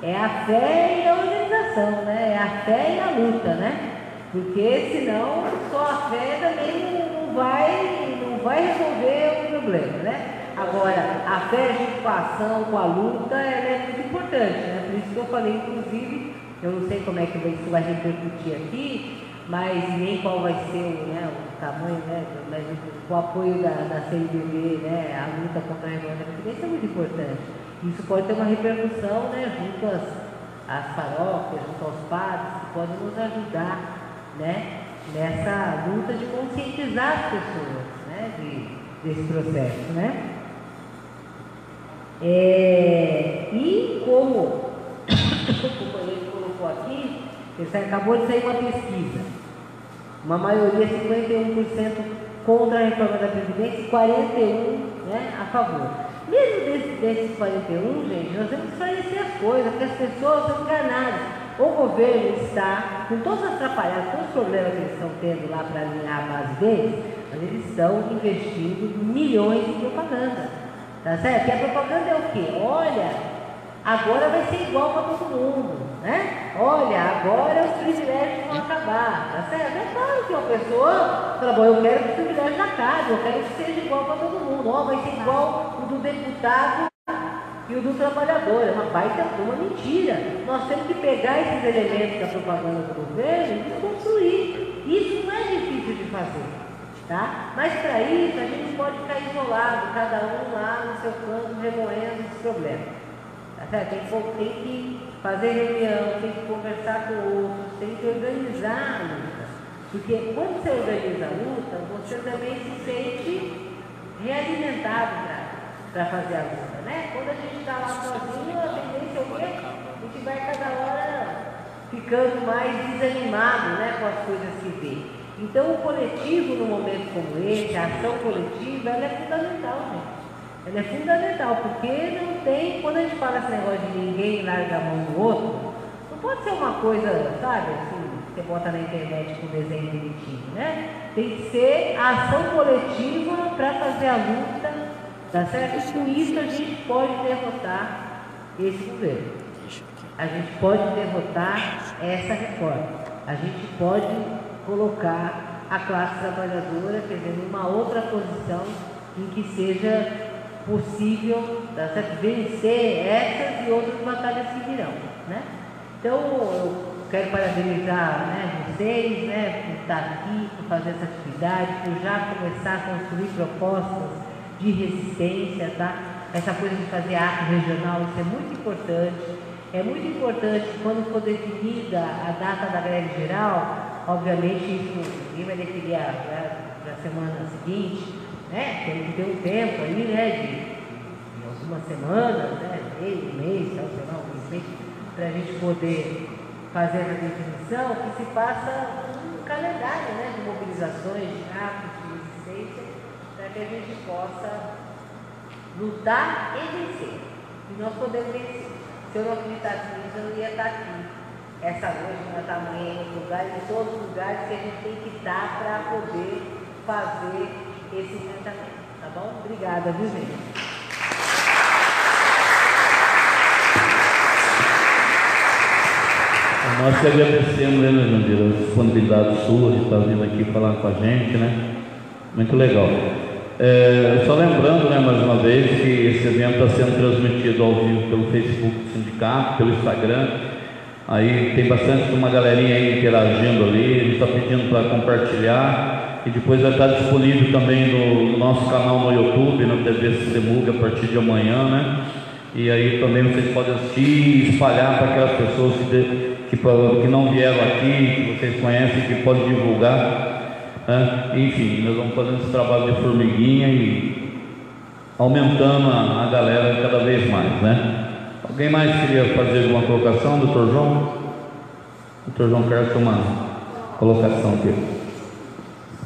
é a fé e a organização, né? É a fé e a luta, né? Porque senão só a fé também não vai resolver o problema, né? Agora, a fé junto com a ação, com a luta, ela é muito importante, né? Por isso que eu falei, inclusive, eu não sei como é que isso vai repercutir aqui, mas nem qual vai ser o tamanho, né? Mas o apoio da CNBB, né? A luta contra a reforma da Previdência é muito importante. Isso pode ter uma repercussão, né? Junto às paróquias, junto aos padres, que podem nos ajudar, né? Nessa luta de conscientizar as pessoas, né? Desse processo, né? E como o companheiro colocou aqui, acabou de sair uma pesquisa, uma maioria, 51% contra a reforma da Previdência e 41%, né, a favor. Mesmo desses 41%, gente, nós temos que esclarecer as coisas, porque as pessoas são enganadas. O governo está, com todas as atrapalhadas, todos os problemas que eles estão tendo lá para alinhar a base deles, mas eles estão investindo milhões em propaganda. Tá certo? E a propaganda é o quê? Olha, agora vai ser igual para todo mundo, né? Olha, agora os privilégios vão acabar, tá certo? É claro que uma pessoa fala, bom, eu quero que os privilégios acabem, eu quero que seja igual para todo mundo. Ó, vai ser igual o do deputado e o do trabalhador. É uma baita, uma mentira. Nós temos que pegar esses elementos da propaganda do governo e desconstruir. Isso não é difícil de fazer. Tá? Mas para isso a gente não pode ficar isolado, cada um lá no seu canto remoendo esse problema. Tá certo? Tem que fazer reunião, tem que conversar com outros, tem que organizar a luta. Porque quando você organiza a luta, você também se sente realimentado para fazer a luta, né? Quando a gente está lá sozinho, a tendência é o quê? A gente vai cada hora ficando mais desanimado, né, com as coisas que vê. Então, o coletivo, num momento como esse, a ação coletiva, ela é fundamental, gente. Ela é fundamental, porque não tem, quando a gente fala esse negócio de ninguém larga a mão do outro, não pode ser uma coisa, sabe, assim, você bota na internet com um desenho bonitinho, né? Tem que ser a ação coletiva para fazer a luta, tá certo? E com isso a gente pode derrotar esse governo. A gente pode derrotar essa reforma. A gente pode colocar a classe trabalhadora, quer dizer, numa outra posição em que seja possível, tá certo, vencer essas e outras batalhas que virão, né? Então, eu quero parabenizar, né, vocês, né, por estar aqui, por fazer essa atividade, por já começar a construir propostas de resistência, tá? Essa coisa de fazer ato regional, isso é muito importante. É muito importante que quando for definida a data da greve geral, obviamente isso ninguém vai definir para a semana seguinte, né? Tem que ter um tempo aí, né? De algumas semanas, né? Um mês, sei lá, um mês, para a gente poder fazer essa definição, que se faça um calendário, né? De mobilizações, de atos, de resistência, para que a gente possa lutar e vencer. E nós podemos vencer. Se eu não acreditasse nisso, eu não ia estar aqui essa noite, na tamanha, em lugares, em todos os lugares que a gente tem que estar para poder fazer esse enfrentamento. Tá bom? Obrigada, viu, gente? Nós que agradecemos, né, Jandira, a disponibilidade sua de estar vindo aqui falar com a gente, né? Muito legal. Só lembrando, né, mais uma vez, que esse evento está sendo transmitido ao vivo pelo Facebook do sindicato, pelo Instagram. Aí tem bastante uma galerinha aí interagindo ali, a gente está pedindo para compartilhar. E depois vai estar disponível também no nosso canal no YouTube, na TV Semug, a partir de amanhã, né? E aí também vocês podem assistir e espalhar para aquelas pessoas que não vieram aqui, que vocês conhecem, que podem divulgar. Enfim, nós vamos fazendo esse trabalho de formiguinha e aumentando a galera cada vez mais, né? Alguém mais queria fazer alguma colocação, doutor João? Doutor João Carlos tem uma colocação aqui.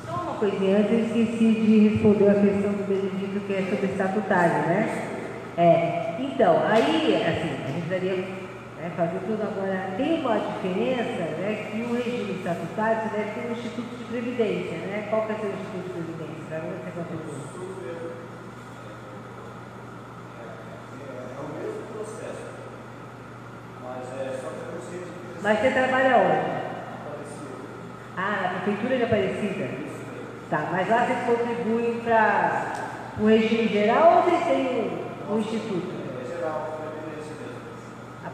Só uma coisinha, antes eu esqueci de responder a questão do Benedito, que é sobre estatutário, né? Então, aí, assim, a gente daria fazer tudo agora. Tem uma diferença, né, que o regime estatutário você deve ter um Instituto de Previdência, né? Qual que é o seu Instituto de Previdência? Mas você trabalha onde? Ah, na Prefeitura de Aparecida? Tá, mas lá vocês contribuem para o regime geral ou vocês têm um instituto? É geral,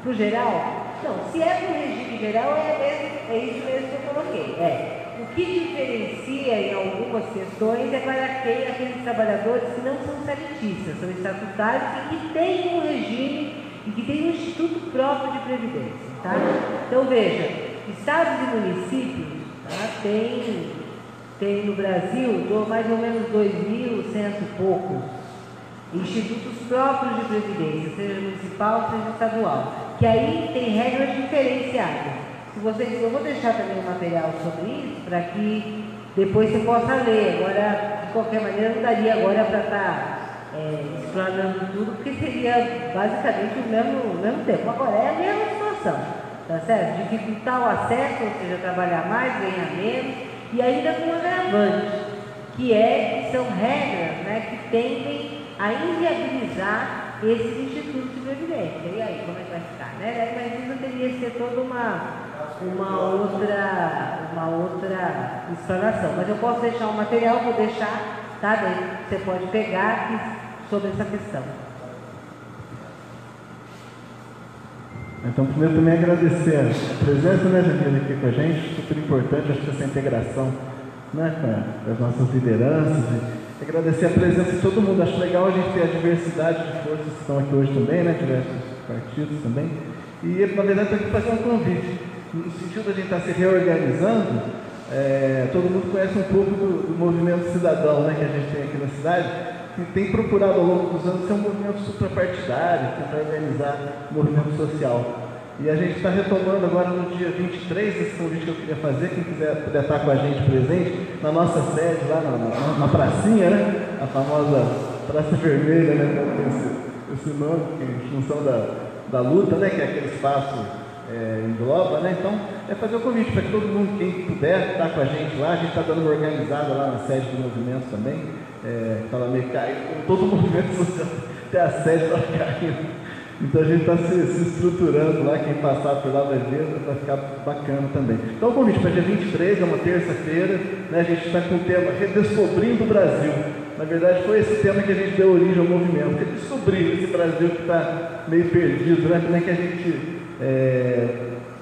Para o geral? Não, se é para o regime geral, é isso mesmo que eu coloquei. O que diferencia em algumas questões é para aqueles trabalhadores que não são sanitistas, são estatutários e que têm um regime e que têm um instituto próprio de previdência. Tá? Então veja, estados e municípios, tá, tem no Brasil mais ou menos 2.100 e poucos institutos próprios de previdência, seja municipal, seja estadual, que aí tem regras diferenciadas. Eu vou deixar também um material sobre isso, para que depois você possa ler. Agora, de qualquer maneira, não daria agora para estar explanando tudo, porque seria basicamente o mesmo tempo. Agora, é a mesma situação, tá certo? Dificultar o acesso, ou seja, trabalhar mais, ganhar menos, e ainda com um agravante, que são regras, né, que tendem a inviabilizar esses institutos de previdência. E aí, como é que vai ficar? Né? Mas isso teria que ser toda uma outra explanação. Mas eu posso deixar um material, vou deixar, tá? Daí você pode pegar sobre essa questão. Então, primeiro também agradecer a presença, né, Janira, aqui com a gente, super importante, acho que essa integração, né, com as nossas lideranças, e agradecer a presença de todo mundo. Acho legal a gente ter a diversidade de forças que estão aqui hoje também, né, diversos partidos também, e na verdade estou aqui fazer um convite, no sentido de a gente estar se reorganizando. Todo mundo conhece um pouco do movimento cidadão, né, que a gente tem aqui na cidade, que tem procurado ao longo dos anos ser um movimento suprapartidário, tentar organizar o movimento social. E a gente está retomando agora no dia 23, esse convite que eu queria fazer, quem puder estar com a gente presente, na nossa sede, lá na pracinha, né, a famosa Praça Vermelha, né, tem esse nome, em função da luta, né, que é aquele espaço engloba, né? Então, fazer o convite para que todo mundo, quem puder, estar com a gente lá. A gente está dando uma organizada lá na sede do movimento também, estava meio caído, todo o movimento social tem a sede lá caindo. Então a gente está se estruturando lá, quem passar por lá vai ver, vai ficar bacana também. Então o convite para dia 23, é uma terça-feira, né? A gente está com o tema Redescobrindo o Brasil. Na verdade foi esse tema que a gente deu origem ao movimento, que é descobrir esse Brasil que está meio perdido, né? Como é que a gente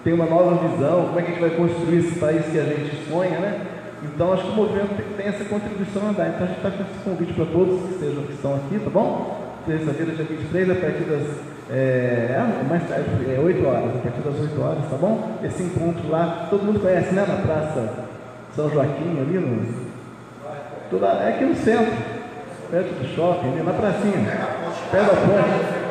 tem uma nova visão, como é que a gente vai construir esse país que a gente sonha, né? Então acho que o movimento tem essa contribuição a dar. Então a gente está com esse convite para todos que estão aqui, tá bom? Terça-feira, dia 23, a partir das mais tarde, 8 horas, a partir das 8 horas, tá bom? Esse encontro lá, todo mundo conhece, né? Na Praça São Joaquim, ali é aqui no centro, perto do shopping, ali na pracinha, perto da ponte,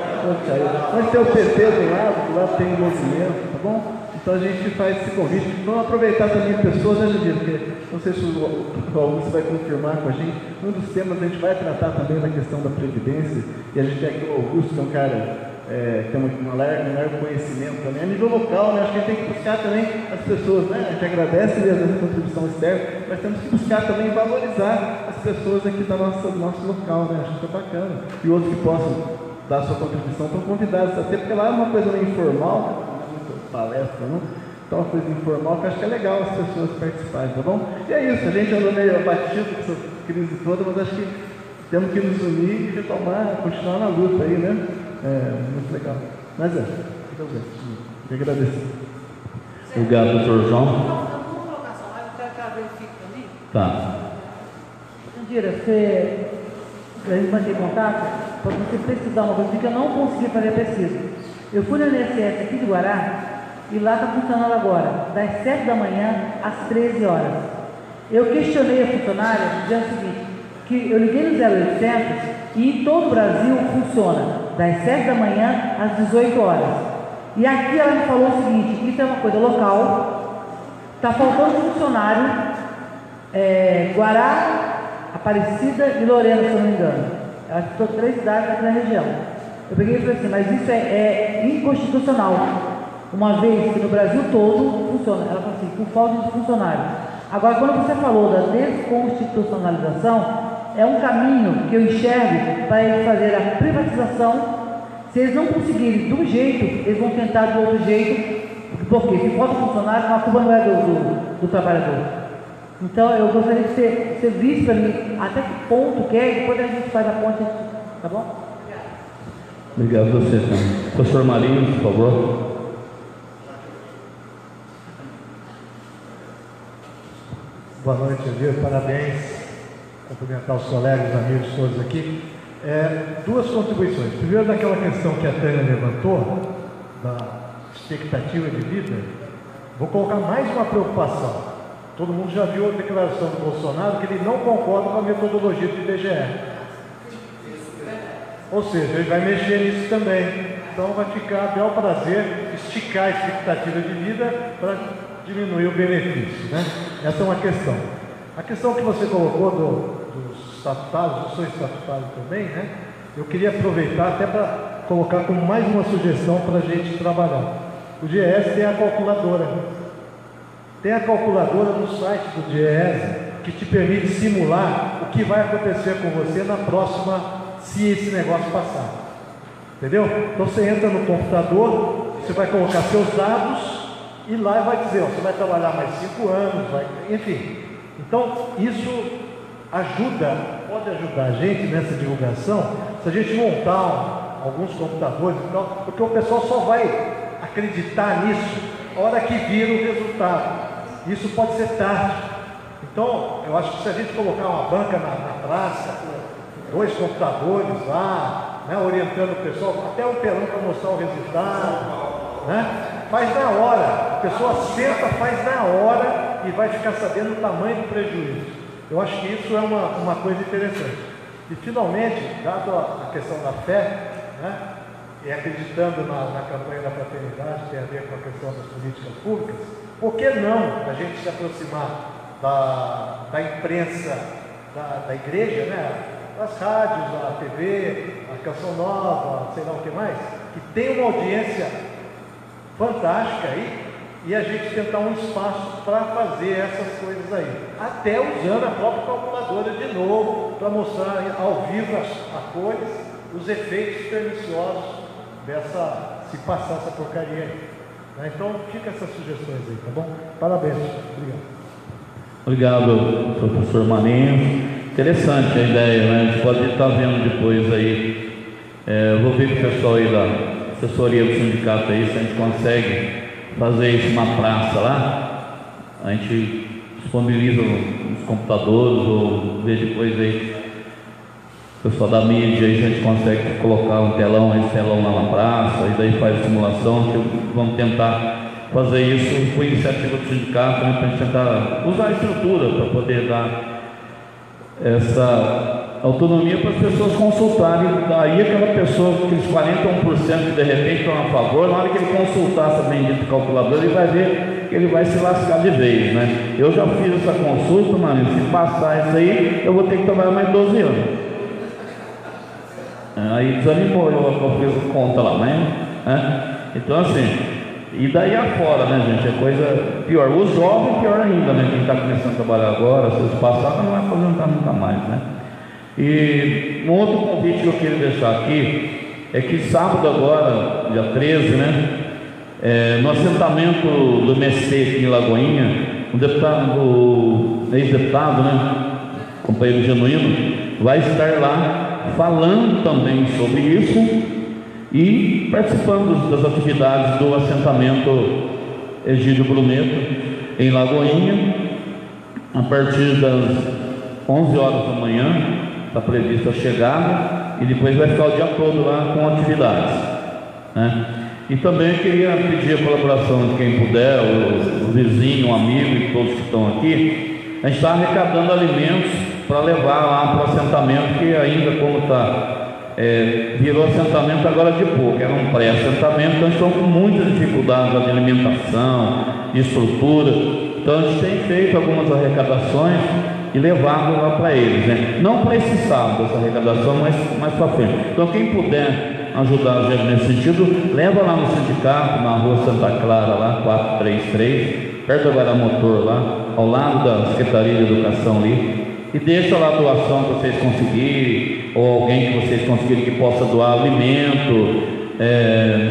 onde tem o PT do lado tem o movimento, tá bom? Então a gente faz esse convite. Vamos aproveitar também pessoas, né, Jandir? Porque não sei se o Augusto vai confirmar com a gente. Um dos temas a gente vai tratar também da questão da Previdência. E a gente tem aqui o Augusto, que é um cara que tem um largo conhecimento também. A nível local, né? Acho que a gente tem que buscar também as pessoas, né? A gente agradece mesmo a contribuição externa, mas temos que buscar também valorizar as pessoas aqui do nosso local, né? Acho que é bacana. E outros que possam dar sua contribuição estão convidados, até porque lá é uma coisa meio informal, palestra, não? Então, uma coisa informal que eu acho que é legal as pessoas participarem, tá bom? E é isso, a gente andou meio abatido com essa crise toda, mas acho que temos que nos unir e retomar, continuar na luta aí, né? Muito legal. Mas eu agradeço. Obrigado, doutor João. Vamos colocar essa live, eu quero que ela verifique para mim. Tá. Mentira, a gente manter contato, para você precisar uma coisa, porque eu não consegui fazer a pesquisa. Eu fui na INSS aqui de Guará e lá está funcionando agora, das 7 da manhã às 13 horas. Eu questionei a funcionária dizendo o seguinte, que eu liguei no 0800 e em todo o Brasil funciona das 7 da manhã às 18 horas. E aqui ela me falou o seguinte, isso é uma coisa local, está faltando funcionário, Guará, Aparecida e Lorena, se eu não me engano. Ela citou 3 cidades aqui na região. Eu peguei e falei assim, mas isso é inconstitucional, uma vez que no Brasil todo funciona. Ela falou assim, por falta de funcionário. Agora, quando você falou da desconstitucionalização, é um caminho que eu enxergo para eles fazer a privatização. Se eles não conseguirem de um jeito, eles vão tentar do outro jeito, porque se falta funcionário, a culpa não é do trabalhador. Então eu gostaria de ser visto para mim até que ponto quer, e depois a gente faz a ponte, tá bom? Obrigado a você, senhor. Professor Marinho, por favor. Boa noite, Elvira. Parabéns. Cumprimentar os colegas, amigos todos aqui. Duas contribuições. Primeiro, daquela questão que a Tânia levantou, da expectativa de vida, vou colocar mais uma preocupação. Todo mundo já viu a declaração do Bolsonaro que ele não concorda com a metodologia do IBGE. Ou seja, ele vai mexer nisso também. Então vai ficar a bel prazer esticar a expectativa de vida para diminuir o benefício, né? Essa é uma questão. A questão que você colocou dos estatutários, eu sou estatutário também, né? Eu queria aproveitar até para colocar como mais uma sugestão para a gente trabalhar. O DIEESE tem a calculadora. Tem a calculadora no site do DIEESE que te permite simular o que vai acontecer com você na próxima, se esse negócio passar. Entendeu? Então você entra no computador, você vai colocar seus dados e lá vai dizer, ó, você vai trabalhar mais 5 anos, enfim. Então isso ajuda, pode ajudar a gente nessa divulgação, se a gente montar alguns computadores e tal, porque o pessoal só vai acreditar nisso a hora que vira o resultado. Isso pode ser tarde. Então, eu acho que se a gente colocar uma banca na praça, com 2 computadores lá, né, orientando o pessoal, até um telão para mostrar o resultado, né? Faz na hora, a pessoa senta, faz na hora e vai ficar sabendo o tamanho do prejuízo. Eu acho que isso é uma coisa interessante. E finalmente, dado a questão da fé, né, e acreditando na campanha da fraternidade, que tem a ver com a questão das políticas públicas, por que não a gente se aproximar da imprensa, da igreja, né, das rádios, a TV, a Canção Nova, sei lá o que mais, que tem uma audiência fantástica aí, e a gente tentar um espaço para fazer essas coisas aí, até usando a própria calculadora de novo, para mostrar ao vivo a cores, os efeitos perniciosos se passar essa porcaria aí. Né? Então fica essas sugestões aí, tá bom? Parabéns, obrigado. Obrigado, professor Marinho. Interessante a ideia, né? A gente pode estar vendo depois aí. Vou ver com o pessoal aí da assessoria do sindicato aí, se a gente consegue fazer isso na praça lá. A gente disponibiliza os computadores ou ver depois aí o pessoal da mídia aí, se a gente consegue colocar um telão lá na praça, e daí faz a simulação, que vamos tentar fazer isso com iniciativa do sindicato, né, para a gente tentar usar a estrutura para poder dar essa autonomia para as pessoas consultarem. Daí aquela pessoa, aqueles 41% que de repente estão a favor, na hora que ele consultar essa bendita calculadora, ele vai ver que ele vai se lascar de vez, né? Eu já fiz essa consulta, mano, se passar isso aí, eu vou ter que trabalhar mais 12 anos. Aí desanimou, eu fiz conta lá, né? Então assim, e daí afora, né, gente? É coisa pior. O jovem, pior ainda, né? Quem está começando a trabalhar agora, se passar, não vai aposentar nunca mais, né? E um outro convite que eu queria deixar aqui é que sábado agora, dia 13, né? No assentamento do MST aqui em Lagoinha, o ex-deputado, né? Companheiro Genuíno, vai estar lá falando também sobre isso e participando das atividades do assentamento Egídio Bruneto em Lagoinha, a partir das 11 horas da manhã, está prevista a chegada, e depois vai ficar o dia todo lá com atividades, né? E também eu queria pedir a colaboração de quem puder, o vizinho, o amigo e todos que estão aqui. A gente está arrecadando alimentos para levar lá para o assentamento, que ainda como virou assentamento agora de pouco, era um pré-assentamento, então estão com muitas dificuldades de alimentação, de estrutura. Então a gente tem feito algumas arrecadações e levado lá para eles, né? Não para esse sábado essa arrecadação, mas mais para frente. Então quem puder ajudar a gente nesse sentido, leva lá no sindicato, na rua Santa Clara, lá 433, perto da Guaramotor lá, ao lado da Secretaria de Educação ali, e deixa lá a doação que vocês conseguirem, ou alguém que vocês conseguirem que possa doar alimento,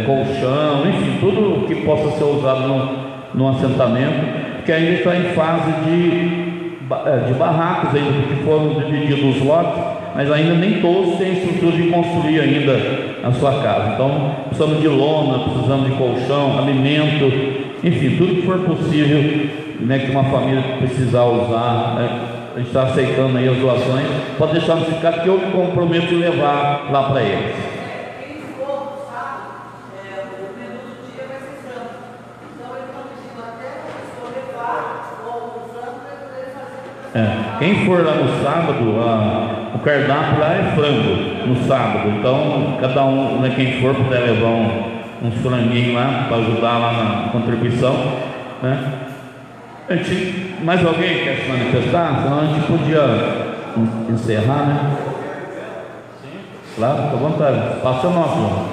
colchão, enfim, tudo que possa ser usado no assentamento, que ainda está em fase de barracos ainda, porque foram divididos os lotes, mas ainda nem todos têm estrutura de construir ainda a sua casa. Então, precisamos de lona, precisamos de colchão, alimento, enfim, tudo que for possível, né, que uma família precisar usar, né, a gente está aceitando aí as doações, pode deixar no sindicato que eu me comprometo de levar lá para eles. Quem for lá no sábado, o cardápio lá é frango no sábado, então cada um, né, quem for puder levar uns franguinhos lá para ajudar lá na contribuição, né? Mais alguém quer se manifestar? Senão a gente podia encerrar, né? Sim. Claro, fica à vontade. Passa o nosso.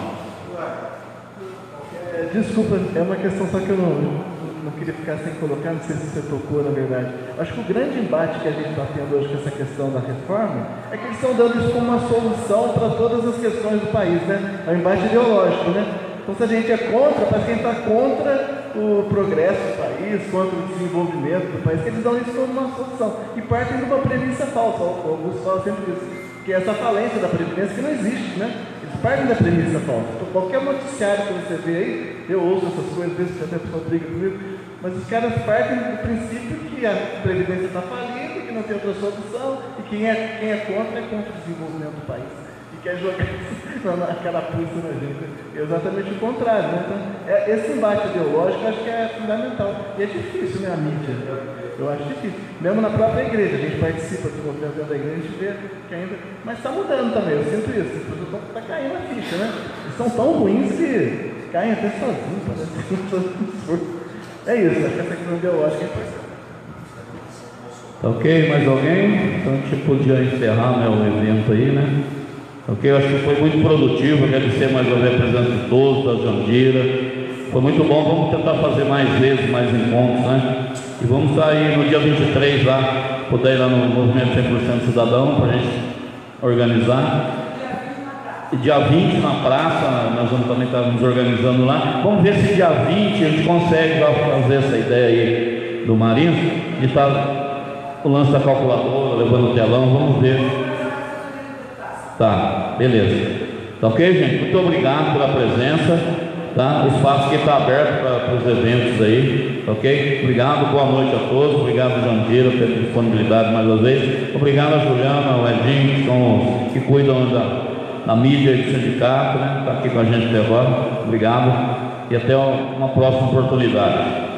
Desculpa, é uma questão só que eu não queria ficar sem colocar, não sei se você tocou na verdade. Acho que o grande embate que a gente está tendo hoje com essa questão da reforma é que eles estão dando isso como uma solução para todas as questões do país, né? É um embate ideológico, né? Então se a gente é contra, parece que a gente está contra o progresso do país, contra o desenvolvimento do país, que eles dão isso como uma solução. E partem de uma premissa falsa, o Augusto fala sempre disso, que é essa falência da Previdência que não existe, né? Eles partem da premissa falsa. Então, qualquer noticiário que você vê aí, eu ouço essas coisas, às vezes até a pessoa briga comigo, mas os caras partem do princípio que a Previdência está falida, que não tem outra solução, e quem é contra o desenvolvimento do país. E quer jogar na carapuça na gente. É exatamente o contrário, né? Então, esse embate ideológico eu acho que é fundamental. E é difícil, né, a mídia? Eu acho difícil. Mesmo na própria igreja, a gente participa do movimento dentro da igreja, a gente vê que ainda... Mas está mudando também, eu sinto isso. As pessoas estão caindo a ficha, né? Eles são tão ruins que caem até sozinhos, parece. É isso, acho que essa questão ideológica é importante. Ok, mais alguém? Então a gente podia encerrar, né, o evento aí, né? Ok, eu acho que foi muito produtivo, agradecer mais uma vez a presença de todos, da Jandira. Foi muito bom, vamos tentar fazer mais vezes, mais encontros, né? E vamos estar aí no dia 23 lá, poder ir lá no Movimento 100% Cidadão, para a gente organizar. E dia 20 na praça, nós vamos também estar nos organizando lá. Vamos ver se dia 20 a gente consegue fazer essa ideia aí do Marinho, de estar o lance da calculadora, levando o telão, vamos ver. Tá, beleza. Tá ok, gente? Muito obrigado pela presença. Tá? O espaço que está aberto para os eventos aí. Ok? Obrigado, boa noite a todos. Obrigado, Jandira, pela disponibilidade mais uma vez. Obrigado a Juliana, ao Edinho, que cuidam da mídia e do sindicato, né? Está aqui com a gente até agora. Obrigado. E até uma próxima oportunidade.